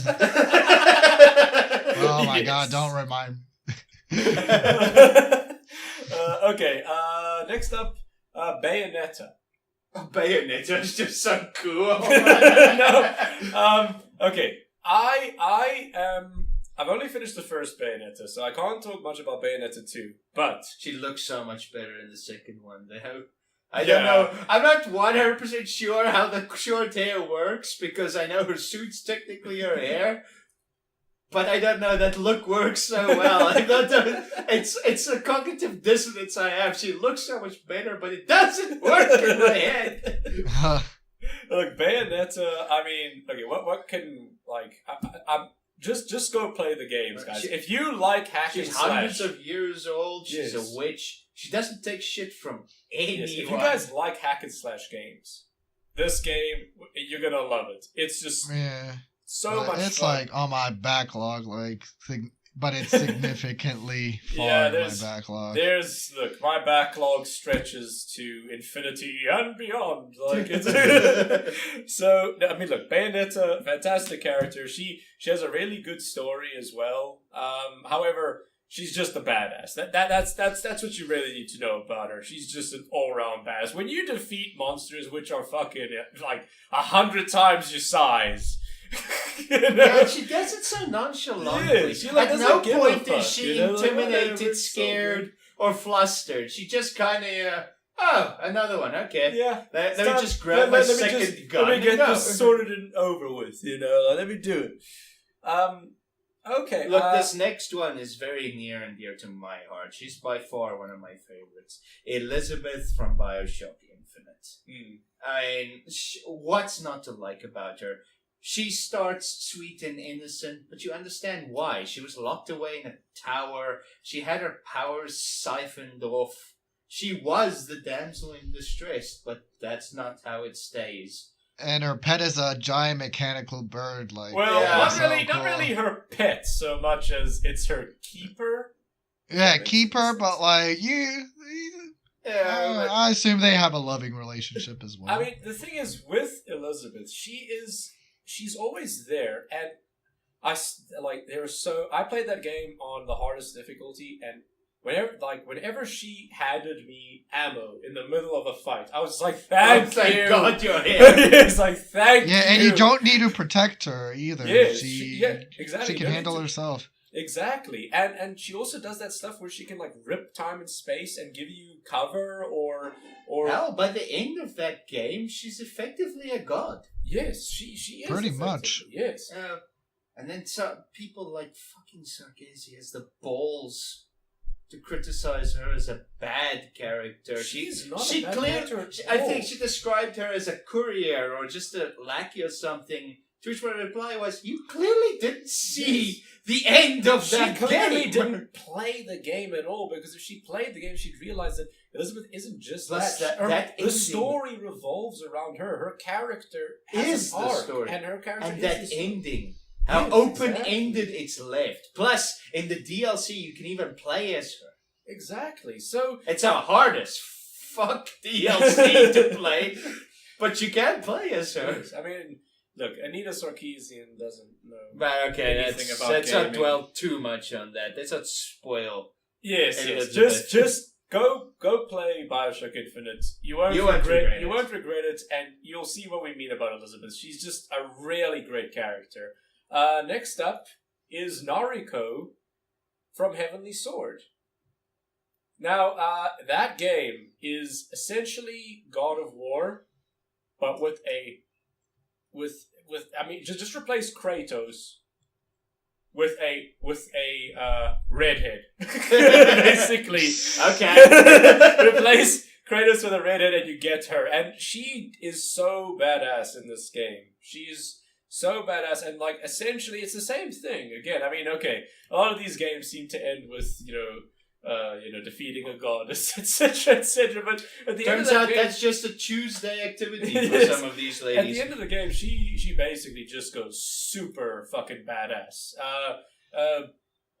Oh my god, don't remind me. Okay, next up, Bayonetta. Bayonetta is just so cool. No. Okay, I've only finished the first Bayonetta, so I can't talk much about Bayonetta 2, but She looks so much better in the second one. I don't know. I'm not 100% sure how the short hair works because I know her suit's technically her hair. But I don't know, that look works so well. It's a cognitive dissonance I have. She looks so much better, but it doesn't work in my head. Look, Bayonetta, I mean, okay, what can, like, I'm just go play the games, guys. If you like hack and She's slash, hundreds of years old. She's Yes. a witch. She doesn't take shit from anyone. yes, if you guys like hack and slash games, this game, you're gonna love it. It's just Yeah. so much It's fun. like on my backlog, but it's significantly far Yeah, in my there's- backlog. Look, my backlog stretches to infinity and beyond. Like it's so. I mean, look, Bayonetta, fantastic character. She has a really good story as well. However, she's just a badass. That's what you really need to know about her. She's just an all round badass. When you defeat monsters which are fucking like 100 times your size. Yeah, she does it so nonchalantly. Yeah, she, like, At no doesn't give a point fuck, is she like, intimidated, whatever, it's so scared, or flustered. She just kind of, another one, okay. Yeah. Let me just grab my second gun. Let me get and go. this sorted and over with, like, let me do it. Okay. Look, this next one is very near and dear to my heart. She's by far one of my favorites. Elizabeth from Bioshock Infinite. I mean, what's not to like about her? She starts sweet and innocent, but you understand why. She was locked away in a tower. She had her powers siphoned off. She was the damsel in distress, but that's not how it stays. And her pet is a giant mechanical bird. Like, well, Yeah. not so really, cool. not really her pet so much as it's her keeper. Yeah, keep her, but like Yeah, I assume they have a loving relationship as well. I mean, the thing is with Elizabeth, she's always there, and I played that game on the hardest difficulty, and whenever she handed me ammo in the middle of a fight, I was like, thank you. God you're here. It's like, thank you. yeah, and you don't need to protect her either. Yes, she exactly. She can handle herself. Exactly, and she also does that stuff where she can like rip time and space and give you cover or Hell, by the end of that game, she's effectively a god. yes, she is Pretty effectively, much. yes. And then some people like fucking Sargazy has the balls to criticize her as a bad character. She's not she a bad clear- character at I all. think she described her as a courier or just a lackey or something. To which my reply was, "You clearly didn't see the end of She that clearly game." didn't play the game at all, because if she played the game, she'd realize that Elizabeth isn't just Plus that. that The ending- story revolves around her. Her character has Is an the arc, story. and her character And is that the story. ending. How Yes, open-ended it's left. Plus, in the DLC, you can even play as her. Exactly. So It's a hard as fuck DLC to play, but you can play as her. I mean, look, Anita Sarkeesian doesn't know. But okay, Anything let's about not gaming. dwell too much on that. Let's not spoil. Yes, Elizabeth. just go play BioShock Infinite. You won't regret it, and you'll see what we mean about Elizabeth. She's just a really great character. Next up is Nariko from Heavenly Sword. Now, that game is essentially God of War, but with I mean, just replace Kratos with a redhead, basically. Okay. Replace Kratos with a redhead, and you get her, and she is so badass in this game. She's so badass, and like essentially, it's the same thing again. I mean, okay, a lot of these games seem to end with defeating a goddess, etc., etc. But at the end of Turns that out game, that's just a Tuesday activity for Yes. some of these at the ladies. end of the game, she basically just goes super fucking badass.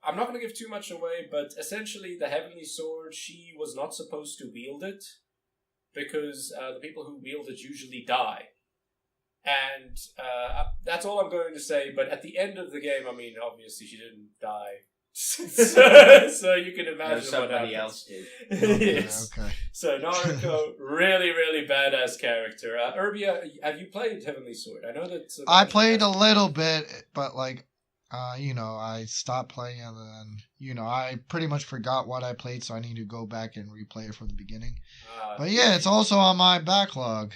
I'm not going to give too much away, but essentially, the Heavenly Sword, she was not supposed to wield it because the people who wield it usually die. And that's all I'm going to say. But at the end of the game, I mean, obviously, she didn't die. so you can No, imagine what somebody happened. else did. Yes. Okay. So Naruto, really, really badass character. Urbia, have you played Heavenly Sword? I know that. I played a little bit, but like, I stopped playing and then, I pretty much forgot what I played, so I need to go back and replay it from the beginning. But yeah, it's also on my backlog.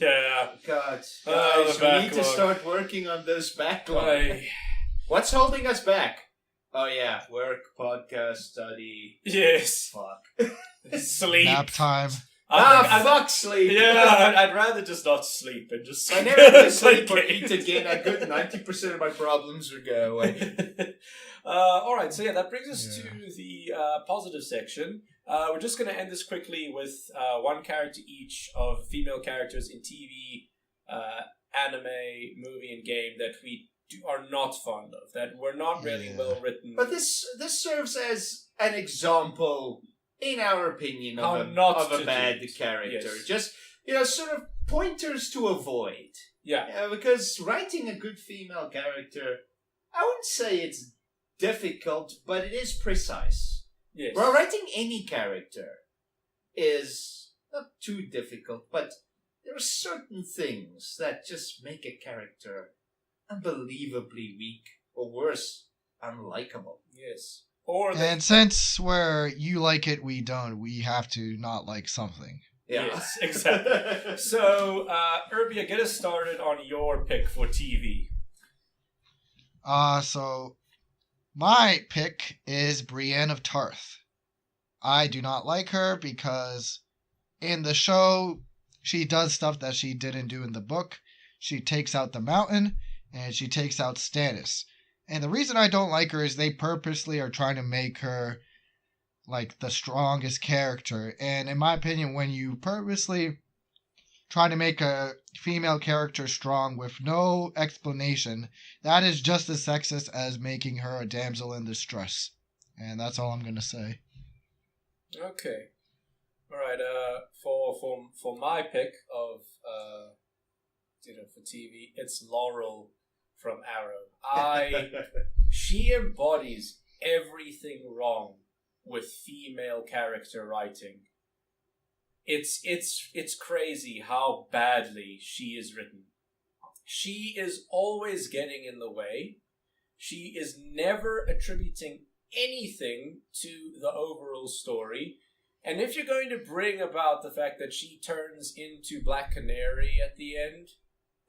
Yeah. God, Oh, guys, the we need to backlog. start working on this backlog. I- What's holding us back? Oh yeah, work, podcast, study. yes. Fuck. Sleep. Nap time. Fuck sleep. Yeah, I'd rather just not sleep and just. Whenever I sleep or play eat games. again, a good 90% of my problems will go away. All right, so yeah, that brings us Yeah. to the positive section. We're just going to end this quickly with one character each of female characters in TV, anime, movie, and game that we are not fond of, that were not really Yeah. well written. But this serves as an example, in our opinion, How of not a to bad do it. character. Yes. Just, sort of pointers to avoid. Yeah. Because writing a good female character, I wouldn't say it's difficult, but it is precise. Yes. Well, writing any character is not too difficult, but there are certain things that just make a character unbelievably weak, or worse, unlikable. Yes. Or the, And since where you like it, we don't, we have to not like something. Yeah. Yes, exactly. So, Urbia, get us started on your pick for TV. So my pick is Brienne of Tarth. I do not like her because in the show, she does stuff that she didn't do in the book. She takes out the mountain and she takes out Stannis. And the reason I don't like her is they purposely are trying to make her like the strongest character. And in my opinion, when you purposely try to make a female character strong with no explanation, that is just as sexist as making her a damsel in distress. And that's all I'm going to say. Okay. All right. For my pick of for TV, it's Laurel from Arrow. She embodies everything wrong with female character writing. It's crazy how badly she is written. She is always getting in the way. She is never attributing anything to the overall story. And if you're going to bring about the fact that she turns into Black Canary at the end,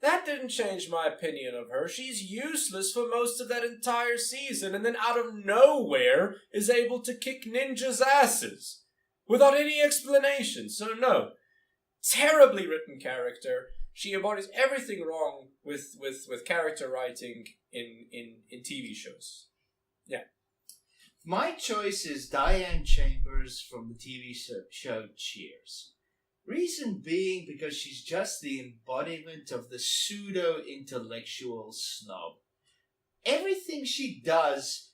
That didn't change my opinion of her. She's useless for most of that entire season, and then out of nowhere is able to kick ninjas' asses without any explanation. So no, terribly written character. She embodies everything wrong with character writing in TV shows. Yeah. My choice is Diane Chambers from the TV show Cheers. Reason being because she's just the embodiment of the pseudo-intellectual snob. Everything she does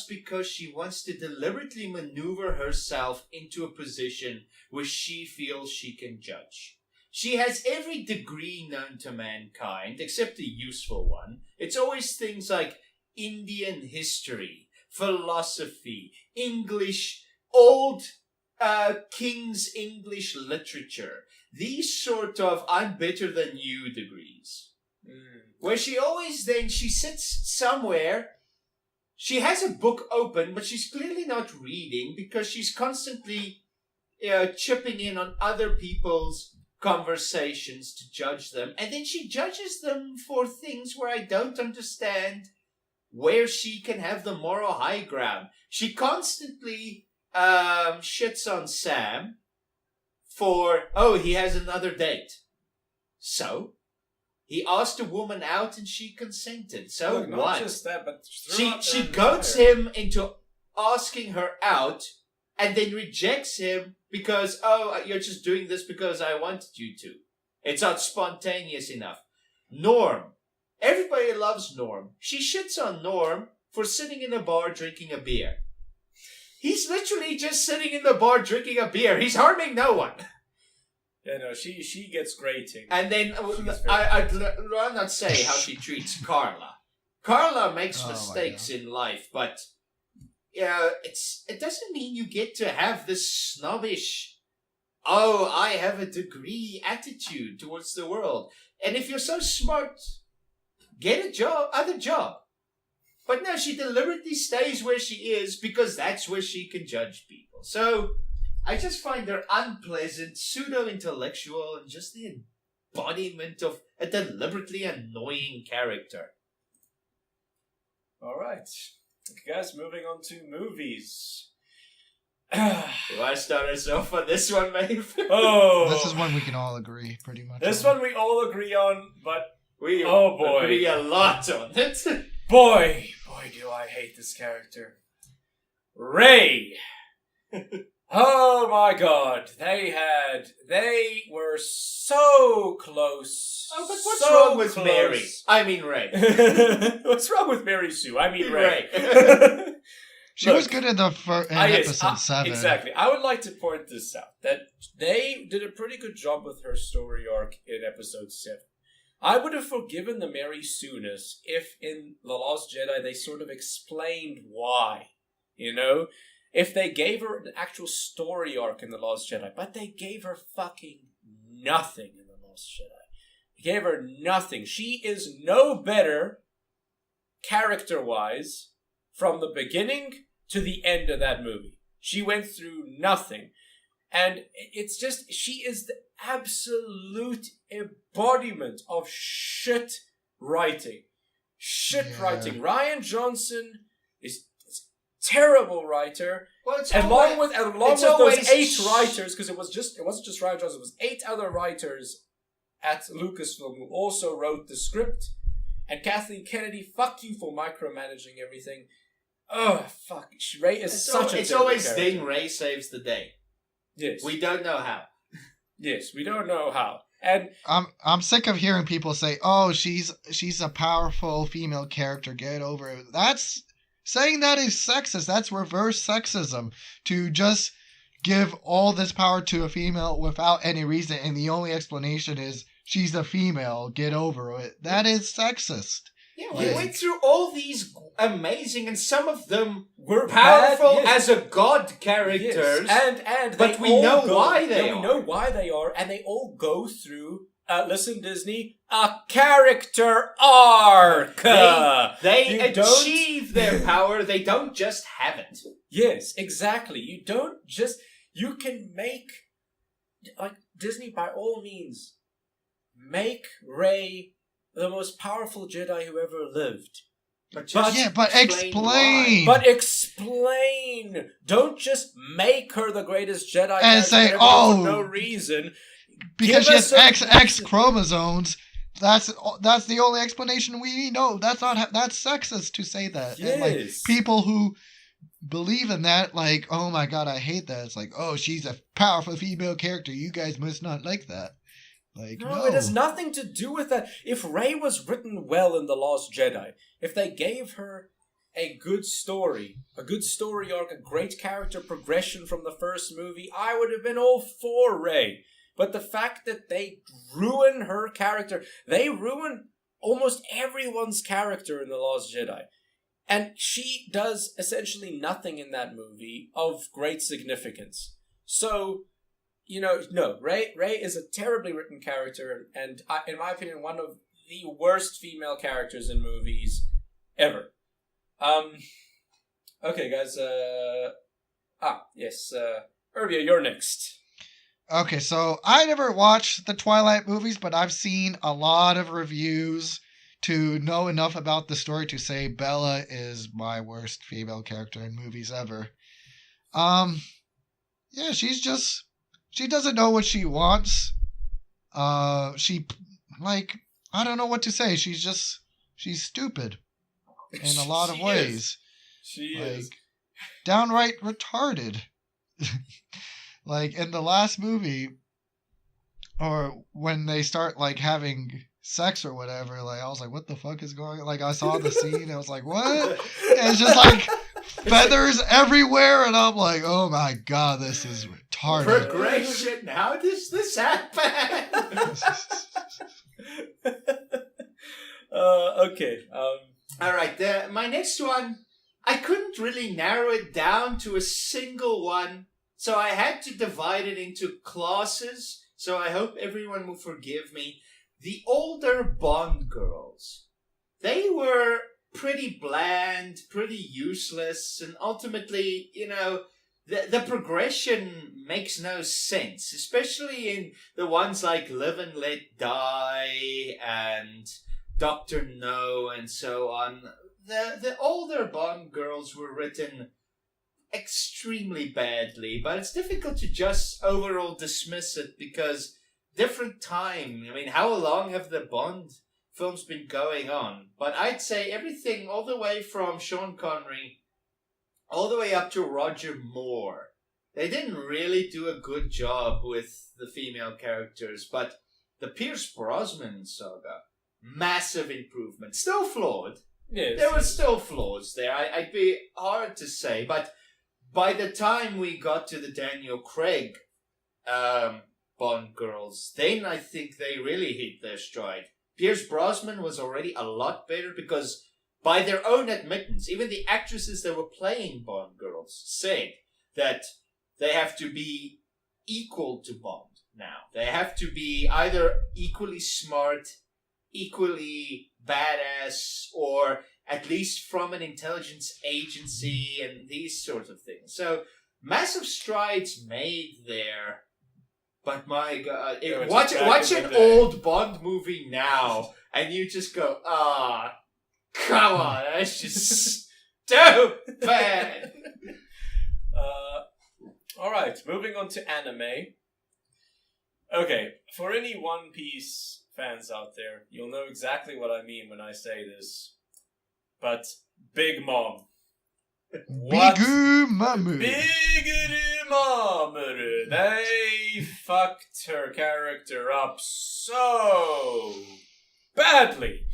because she wants to deliberately maneuver herself into a position where she feels she can judge. She has every degree known to mankind, except a useful one. It's always things like Indian history, philosophy, English, old King's English literature. These sort of I'm better than you degrees. Where she sits somewhere, she has a book open, but she's clearly not reading because she's constantly chipping in on other people's conversations to judge them. And then she judges them for things where I don't understand where she can have the moral high ground. She constantly shits on Sam for, he has another date. So, he asked a woman out and she consented. So Look, what? not just that, but She goads him into asking her out and then rejects him because, you're just doing this because I wanted you to. It's not spontaneous enough. Norm. Everybody loves Norm. She shits on Norm for sitting in a bar drinking a beer. He's literally just sitting in the bar drinking a beer. He's harming no one. Yeah, no, she gets grating. And then I'd rather not say how she treats Carla. Carla makes mistakes in life, but it doesn't mean you get to have this snobbish, I have a degree attitude towards the world. And if you're so smart, get a job, other job. But no, she deliberately stays where she is because that's where she can judge people. So I just find her unpleasant, pseudo-intellectual, and just the embodiment of a deliberately annoying character. All right. Okay, guys, moving on to movies. Do I start us off on this one, Maeve? This is one we can all agree, pretty much. This one we all agree on, but We boy. agree a lot on it. Boy, do I hate this character. Ray. Oh my god, they were so close. Oh, but what's so wrong with close. Mary? I mean Ray. What's wrong with Mary Sue? I mean Ray. She was good in episode 7. Exactly. I would like to point this out, that they did a pretty good job with her story arc in episode 7. I would have forgiven the Mary Sue-ness if in The Last Jedi they sort of explained why, you know? If they gave her an actual story arc in The Last Jedi, but they gave her fucking nothing in The Last Jedi. They gave her nothing. She is no better, character-wise, from the beginning to the end of that movie. She went through nothing. And it's just, she is the absolute embodiment of shit writing. Writing. Rian Johnson is a terrible writer. Well, it's along with those 8 writers, writers, because it wasn't just Rian Johnson, it was 8 other writers at Lucasfilm who also wrote the script. And Kathleen Kennedy, fuck you for micromanaging everything. Oh, fuck. Ray is such a It's terrible always character. then Ray saves the day. Yes. We don't know how. Yes, we don't know how. And I'm sick of hearing people say, "Oh, she's a powerful female character. Get over it." That's saying that is sexist. That's reverse sexism. To just give all this power to a female without any reason, and the only explanation is she's a female. Get over it. That is sexist. Yeah, we went through all these amazing, and some of them we're powerful bad, yes. as a god characters. Yes. And but they we all know go, why they yeah, are. We know why they are, and they all go through. Listen, Disney, a character arc. They You don't- achieve their power. They don't just have it. Yes, exactly. You don't just. You can make, like, Disney, by all means, make Rey the most powerful Jedi who ever lived. But But explain. But explain. Don't just make her the greatest Jedi And character say, ever oh, for no reason. because Give she has us a XX reason. chromosomes. That's the only explanation we know. That's not that's sexist to say that. And like Yes. people who believe in that, like, oh my god, I hate that. It's like, oh, she's a powerful female character. You guys must not like that. Like, No, it has nothing to do with that. If Rey was written well in The Lost Jedi, if they gave her a good story arc, a great character progression from the first movie, I would have been all for Rey. But the fact that they ruin her character, they ruin almost everyone's character in The Lost Jedi. And she does essentially nothing in that movie of great significance. So, no, Rey is a terribly written character, and in my opinion, one of the worst female characters in movies ever. Okay, guys. Yes. Urbia, you're next. Okay, so I never watched the Twilight movies, but I've seen a lot of reviews to know enough about the story to say Bella is my worst female character in movies ever. Yeah, she doesn't know what she wants. I don't know what to say. She's stupid in a lot of She ways. is. She is. Downright retarded. Like in the last movie, or when they start like having sex or whatever, like I was like, what the fuck is going on? Like I saw the scene, I was like, what? And it's just like feathers everywhere, and I'm like, oh my god, this is retarded. Progression. How does this happen? Okay. All right. My next one, I couldn't really narrow it down to a single one, so I had to divide it into classes. So I hope everyone will forgive me. The older Bond girls, they were pretty bland, pretty useless, and ultimately, the progression makes no sense, especially in the ones like Live and Let Die and Dr. No and so on. The older Bond girls were written extremely badly, but it's difficult to just overall dismiss it because different time. I mean, how long have the Bond films been going on? But I'd say everything all the way from Sean Connery all the way up to Roger Moore. They didn't really do a good job with the female characters, but the Pierce Brosnan saga, massive improvement. Still flawed. Yes. There were still flaws there. I'd be hard to say, but by the time we got to the Daniel Craig Bond girls, then I think they really hit their stride. Pierce Brosnan was already a lot better because by their own admittance, even the actresses that were playing Bond girls said that they have to be equal to Bond now. They have to be either equally smart, equally badass, or at least from an intelligence agency and these sorts of things. So, massive strides made there. But my God, watch an old Bond movie now, and you just go, come on, that's just stupid. All right, moving on to anime. Okay, for any One Piece fans out there, you'll know exactly what I mean when I say this. But Big Mom. Bigu Mamu. Bigger Mamoru. They fucked her character up so badly.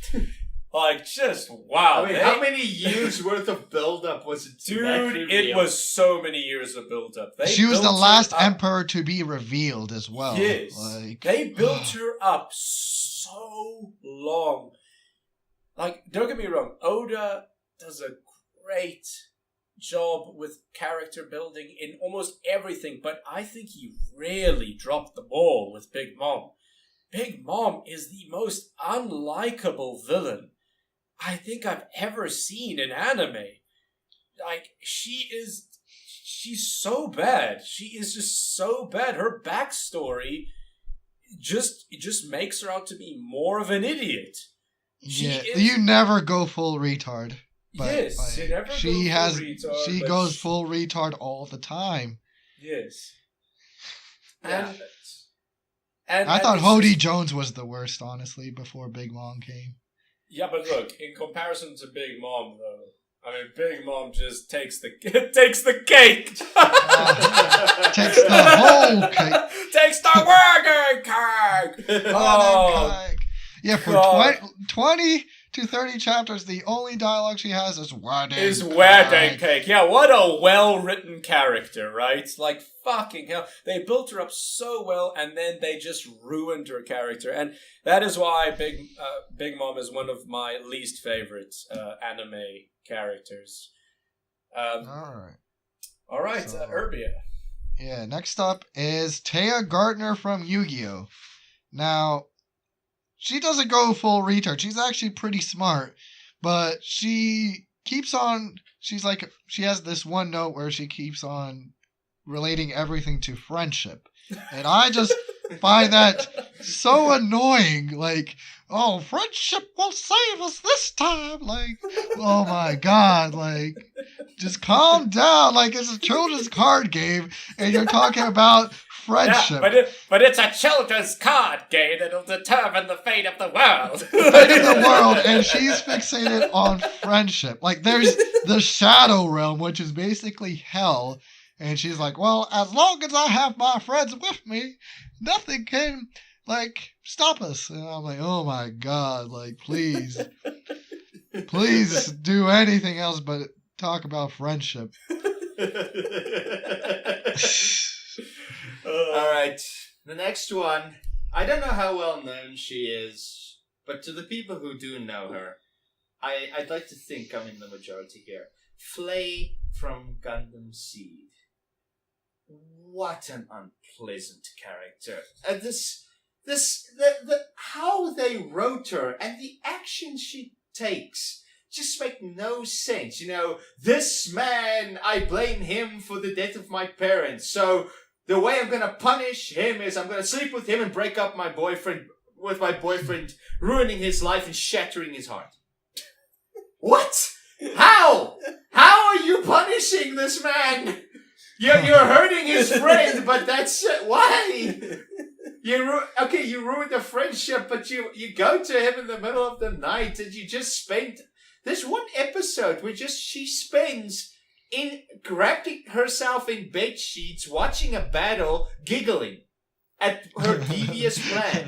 Like, just wow. I mean, how many years worth of build-up was it? Dude, it was so many years of build-up. She was the built her last up- emperor to be revealed as well. Yes. Like, They built her up so long. Like, don't get me wrong, Oda does a great job with character building in almost everything, but I think he really dropped the ball with Big Mom. Big Mom is the most unlikable villain I think I've ever seen in anime. Like, she's so bad. She is just so bad. Her backstory it just makes her out to be more of an idiot. Yeah, you never go full retard. But, yes, like, you never she go has. full retard, She but goes full retard all the time. Yes. Yeah. And I thought it's Hody just- Jones was the worst, honestly, before Big Mom came. Yeah, but look, in comparison to Big Mom, though, I mean, Big Mom just takes the takes the cake. Takes the whole cake. Takes the wedding cake. Oh, Yeah, for God. 20 to 30 chapters, the only dialogue she has is wedding is wedding cake. Yeah, what a well-written character, right? Like, fucking hell. They built her up so well, and then they just ruined her character. And that is why Big Mom is one of my least favorite anime characters. Alright. All right, So- Urbia. Yeah, next up is Taya Gardner from Yu-Gi-Oh! Now, she doesn't go full retard. She's actually pretty smart, but she keeps on. She has this one note where she keeps on relating everything to friendship, and I just find that so annoying. Like, oh, friendship will save us this time. Like, oh my god, like, just calm down. Like, it's a children's card game, and you're talking about friendship. Yeah, but it's a children's card game that'll determine the fate of the world. Fate of the world, and she's fixated on friendship. Like, there's the Shadow Realm, which is basically hell, and she's like, well, as long as I have my friends with me, nothing can, like, stop us. And I'm like, oh my god, like, please do anything else but talk about friendship. All right, the next one. I don't know how well known she is, but to the people who do know her, I'd like to think I'm in the majority here. Flay from Gundam Seed. What an unpleasant character. How they wrote her and the action she takes just make no sense. You know, this man, I blame him for the death of my parents, so the way I'm gonna punish him is I'm gonna sleep with him and break up my boyfriend, ruining his life and shattering his heart. What? How? How are you punishing this man? You're hurting his friend, but that's why. You ruined the friendship, but you go to him in the middle of the night and you just spend. There's one episode where she spends in wrapping herself in bed sheets, watching a battle, giggling at her devious plan.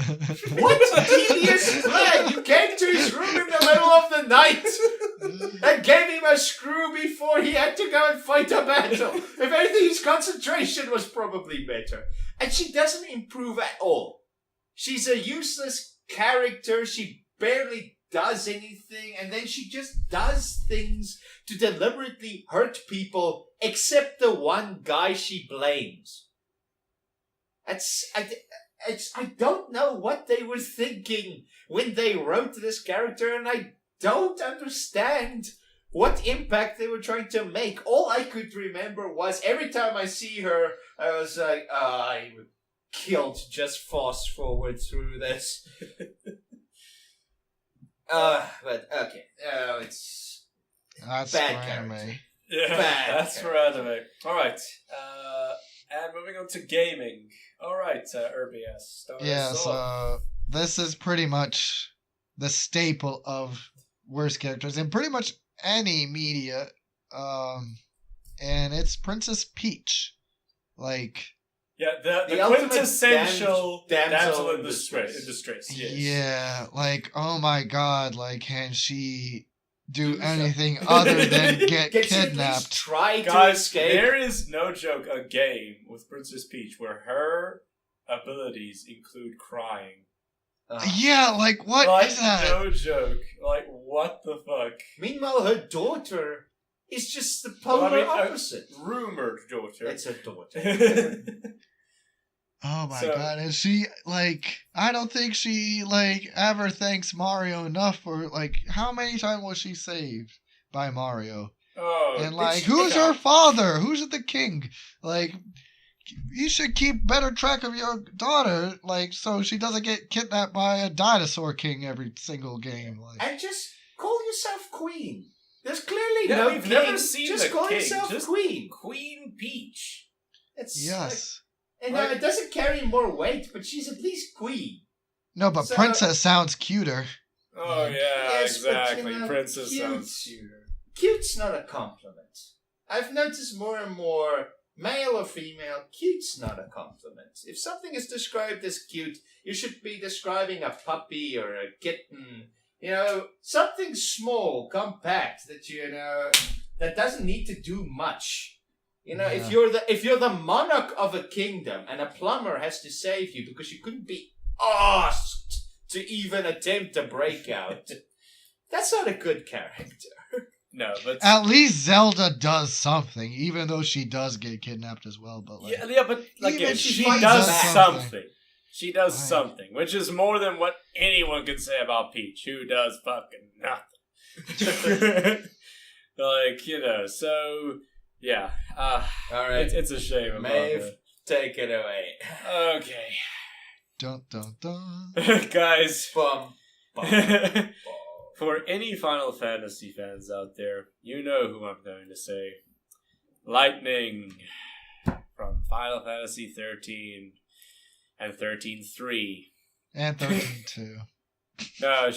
What devious plan? You came to his room in the middle of the night and gave him a screw before he had to go and fight a battle. If anything, his concentration was probably better. And she doesn't improve at all. She's a useless character. She barely does anything, and then she just does things to deliberately hurt people, except the one guy she blames. I don't know what they were thinking when they wrote this character, and I don't understand what impact they were trying to make. All I could remember was every time I see her, I was like, I would killed just fast forward through this. But okay. That's Bad for character. anime. Yeah, Bad that's for anime. All right, and moving on to gaming. All right, Urbias. Start Yeah, us off. so this is pretty much the staple of worst characters in pretty much any media. And it's Princess Peach. Like, Yeah, the The ultimate quintessential damsel damsel in in distress. distress. Yes. yeah, like, oh my god, like, can she do Do anything something. other than get Can she at least kidnapped? try to Guys, escape? there is no joke a game with Princess Peach where her abilities include crying. Yeah, like, what like, is that? no joke. Like, what the fuck? Meanwhile, her daughter is just the Well, polar I mean, opposite. Rumored daughter. It's a daughter. Oh my So- god, and she, like, I don't think she, like, ever thanks Mario enough for, like, how many times was she saved by Mario? Oh, And, did like, she- who's her father? Who's the king? Like, you should keep better track of your daughter, like, so she doesn't get kidnapped by a dinosaur king every single game. Like, And just call yourself queen. There's clearly Yeah, no we've king. never seen just the call king. yourself Just queen. Queen Peach. It's yes. and it doesn't carry more weight, but she's at least queen. No, but So- princess sounds cuter. Oh yeah, Yes, but, exactly. you know, Princess cute. sounds cuter. Cute's not a compliment. I've noticed more and more, male or female, cute's not a compliment. If something is described as cute, you should be describing a puppy or a kitten. You know, something small, compact that doesn't need to do much. You know, Yeah. if you're the monarch of a kingdom and a plumber has to save you because you couldn't be asked to even attempt a breakout, that's not a good character. No, but At least Zelda does something, even though she does get kidnapped as well. But like, yeah, but like Even she she does does something. something. She does Right. something, which is more than what anyone can say about Peach, who does fucking nothing. Like, you know, so yeah. All right, It's a shame about Maeve, take it away. that. Okay. dun dun dun. Guys, Bum, bum, bum. for any Final Fantasy fans out there, you know who I'm going to say. Lightning from Final Fantasy 13 and 13-3. And 13-2. No,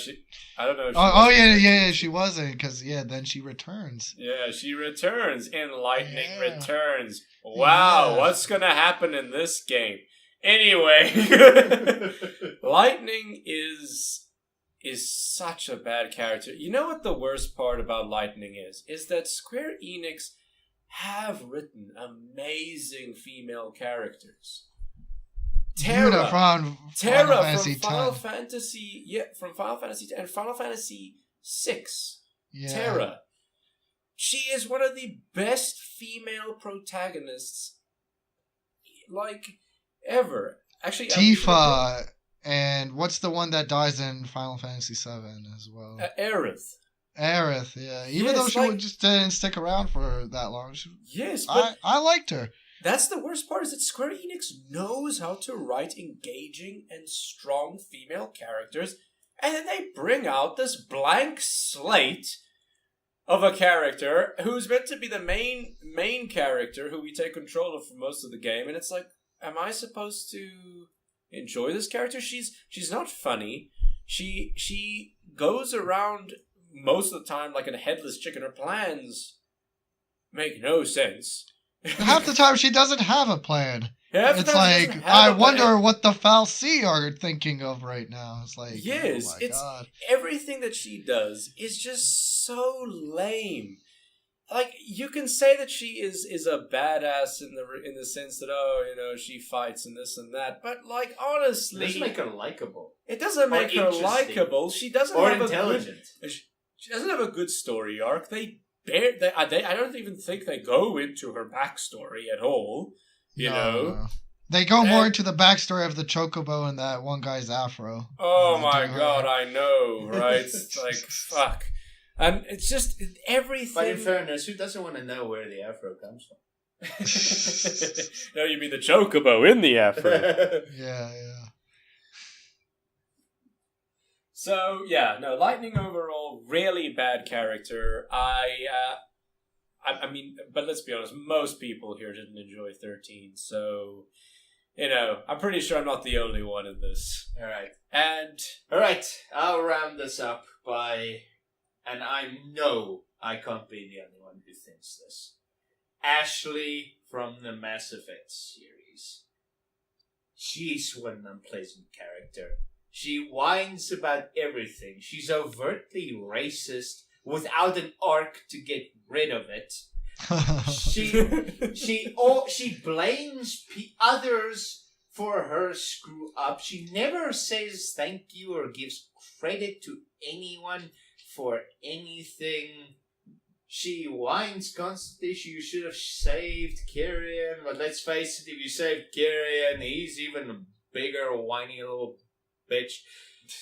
I don't know if she Oh was yeah, in yeah, 13-2. she wasn't, because then she returns. Yeah, she returns in Lightning Yeah. Returns. Wow, Yeah. what's gonna happen in this game? Anyway, Lightning is such a bad character. You know what the worst part about Lightning is? Is that Square Enix have written amazing female characters. Yuna from Terra Final Fantasy from Final 10. Fantasy, from Final Fantasy 10 and Final Fantasy 6. Yeah. Terra. She is one of the best female protagonists, like, ever. Actually, Tifa, and what's the one that dies in Final Fantasy 7 as well? Aerith. Aerith, yeah. Even Yes, though she like- just didn't stick around for that long, Yes, but I liked her. that's the worst part, is that Square Enix knows how to write engaging and strong female characters, and then they bring out this blank slate of a character who's meant to be the main character who we take control of for most of the game, and it's like, am I supposed to enjoy this character? She's not funny. She goes around most of the time like a headless chicken. Her plans make no sense. Half the time she doesn't have a plan. Half the It's time she like, doesn't have I a plan. wonder what the Fal'Cie are thinking of right now. It's like, Yes, oh my it's god. everything that she does is just so lame. Like, you can say that she is a badass in the sense that, oh, you know, she fights and this and that, but like, honestly, Doesn't make her likable it doesn't make her interesting. likable. She doesn't or have intelligent. she doesn't have a good story arc. I don't even think they go into her backstory at all. You know. No. They go more And- into the backstory of the Chocobo and that one guy's afro. Oh They my do her. god, I know, right? It's like, fuck. And it's just everything. But in fairness, who doesn't want to know where the afro comes No, you mean the chocobo in the afro. from? Yeah, yeah. So, yeah, no, Lightning overall, really bad character. I mean, but let's be honest, most people here didn't enjoy 13, so, you know, I'm pretty sure I'm not the only one in this. Alright. And, Alright, I'll round this up by, and I know I can't be the only one who thinks this, Ashley from the Mass Effect series. She's what an unpleasant character. She whines about everything. She's overtly racist without an arc to get rid of it. She blames others for her screw up. She never says thank you or gives credit to anyone for anything. She whines constantly. You should have saved Kyrian, but let's face it, if you saved Kyrian, he's even a bigger whiny little bitch.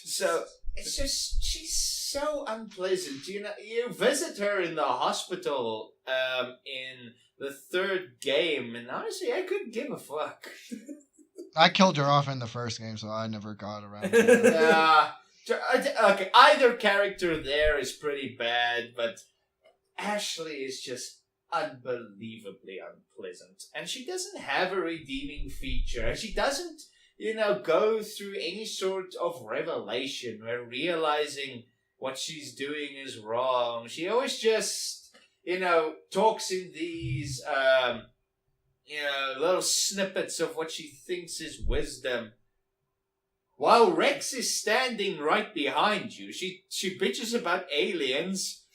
So it's just, she's so unpleasant. You know, you visit her in the hospital in the third game, and honestly, I couldn't give a fuck. I killed her off in the first game, so I never got around to that. Okay, either character there is pretty bad, but Ashley is just unbelievably unpleasant. And she doesn't have a redeeming feature. She doesn't, go through any sort of revelation where realizing what she's doing is wrong. She always just, talks in these, little snippets of what she thinks is wisdom. While Rex is standing right behind you, she bitches about aliens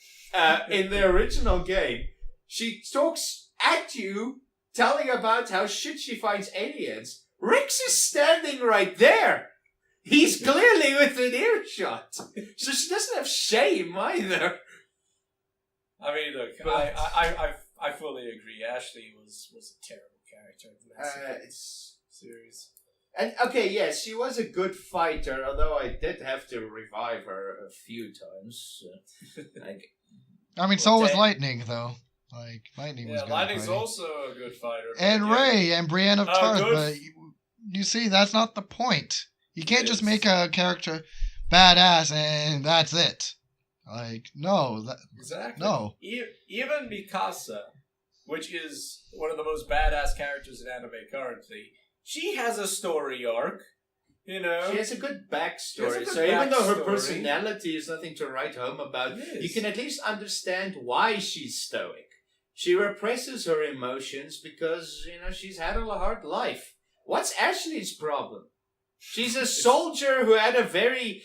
in the original game. She talks at you, telling about how shit she finds aliens. Rex is standing right there. He's clearly within earshot. So she doesn't have shame either. I mean, look, I fully agree. Ashley was a terrible character in the series. And okay, yes, she was a good fighter, although I did have to revive her a few times. I mean, so was Lightning, though. Like, Lightning was good. Yeah, Lightning's also a good fighter. And Ray and Brienne of Tarth, good. but you see, that's not the point. You can't just make a character badass and that's it. Like, no. Exactly. No. Even Mikasa, which is one of the most badass characters in anime currently, she has a story arc, She has a good backstory. Even though her personality is nothing to write home about, you can at least understand why she's stoic. She represses her emotions because, she's had a hard life. What's Ashley's problem? She's a soldier who had a very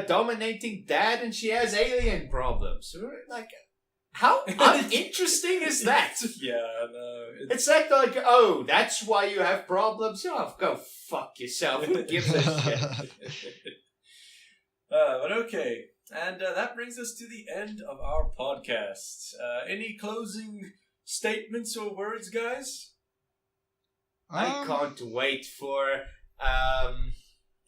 dominating dad, and she has alien problems. Like, how uninteresting is that? Yeah, no. It's like, oh, that's why you have problems? Oh, go fuck yourself. Who gives a shit? But okay. And that brings us to the end of our podcast. Any closing statements or words, guys? I can't wait for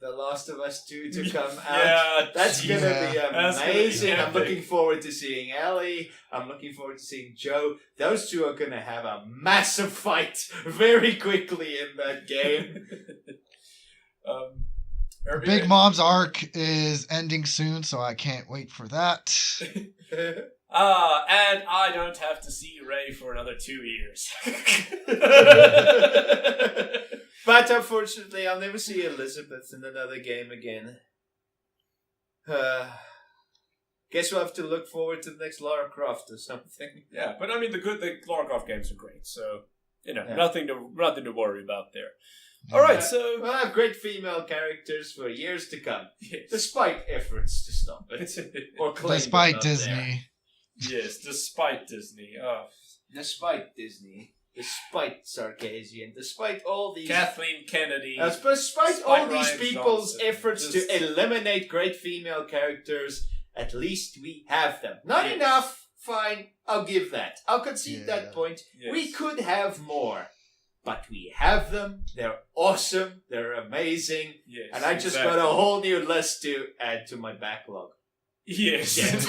The Last of Us 2 to come out. Yeah, that's going to be amazing. I'm looking forward to seeing Ellie. I'm looking forward to seeing Joe. Those two are going to have a massive fight very quickly in that game. Big Mom's arc is ending soon, so I can't wait for that. And I don't have to see Ray for another 2 years. But unfortunately, I'll never see Elizabeth in another game again. Guess we'll have to look forward to the next Lara Croft or something. Yeah, but I mean, the Lara Croft games are great, so nothing to worry about there. All right, so we'll have great female characters for years to come, despite efforts to stop it or claim despite Disney. Yes, despite Disney. Oh. Despite Disney. Despite Sarkisian, despite all these... Kathleen Kennedy. Despite all these Ryan people's Johnson. efforts to eliminate great female characters, at least we have them. Not enough, fine, I'll give that. I'll concede that point. Yes. We could have more, but we have them. They're awesome. They're amazing. Yes, and I just got a whole new list to add to my backlog. Yes. Yes.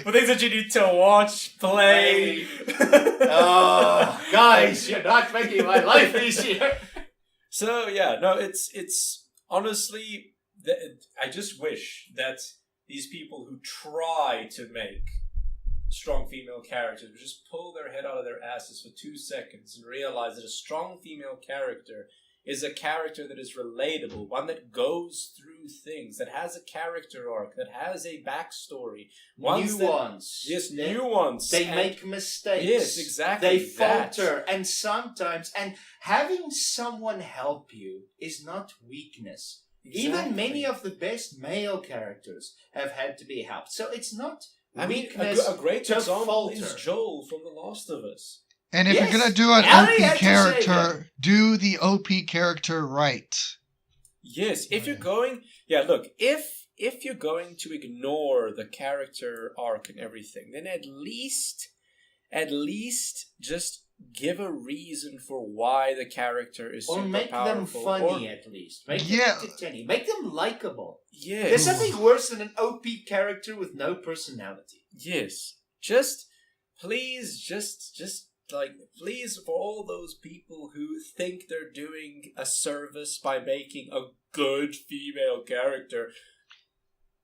For things that you need to watch, play. Oh, guys, you're not making my life easier. So, yeah, no, it's honestly, I just wish that these people who try to make strong female characters would just pull their head out of their asses for 2 seconds and realize that a strong female character is a character that is relatable, one that goes through things, that has a character arc, that has a backstory. Nuance. Yes, nuance. They make mistakes. Yes, exactly. They falter, and sometimes, and having someone help you is not weakness. Exactly. Even many of the best male characters have had to be helped. So it's not weakness. A great to example falter. is Joel from The Last of Us. And if Yes, you're gonna do an Ellie OP had to say character, do the OP character right. Yes, if you're going, if you're going to ignore the character arc and everything, then at least just give a reason for why the character is Or super make them powerful. funny at least. Make them entertaining. Make them likable. Yes. There's something worse than an OP character with no personality. Yes. Just please just like, please, for all those people who think they're doing a service by making a good female character,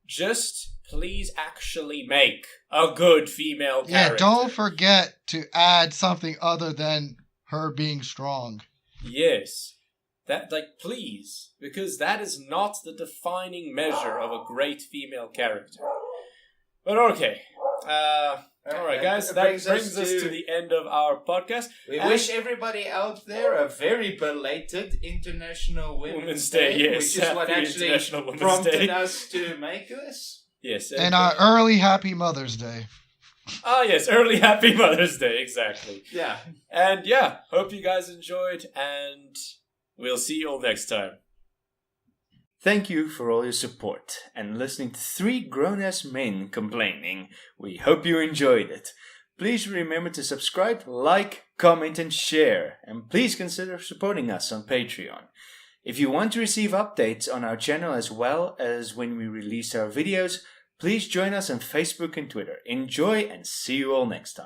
just please actually make a good female character. Yeah, don't forget to add something other than her being strong. Yes. That, like, please. Because that is not the defining measure of a great female character. But okay. Alright, guys, that brings us to the end of our podcast. We wish everybody out there a very belated International Women's Day, yes. which is what actually prompted us to make this. Yes. And early Happy Mother's Day. Ah, yes, early Happy Mother's Day, exactly. Yeah. And yeah, hope you guys enjoyed, and we'll see you all next time. Thank you for all your support and listening to three grown-ass men complaining. We hope you enjoyed it. Please remember to subscribe, like, comment and share. And please consider supporting us on Patreon. If you want to receive updates on our channel as well as when we release our videos, please join us on Facebook and Twitter. Enjoy and see you all next time.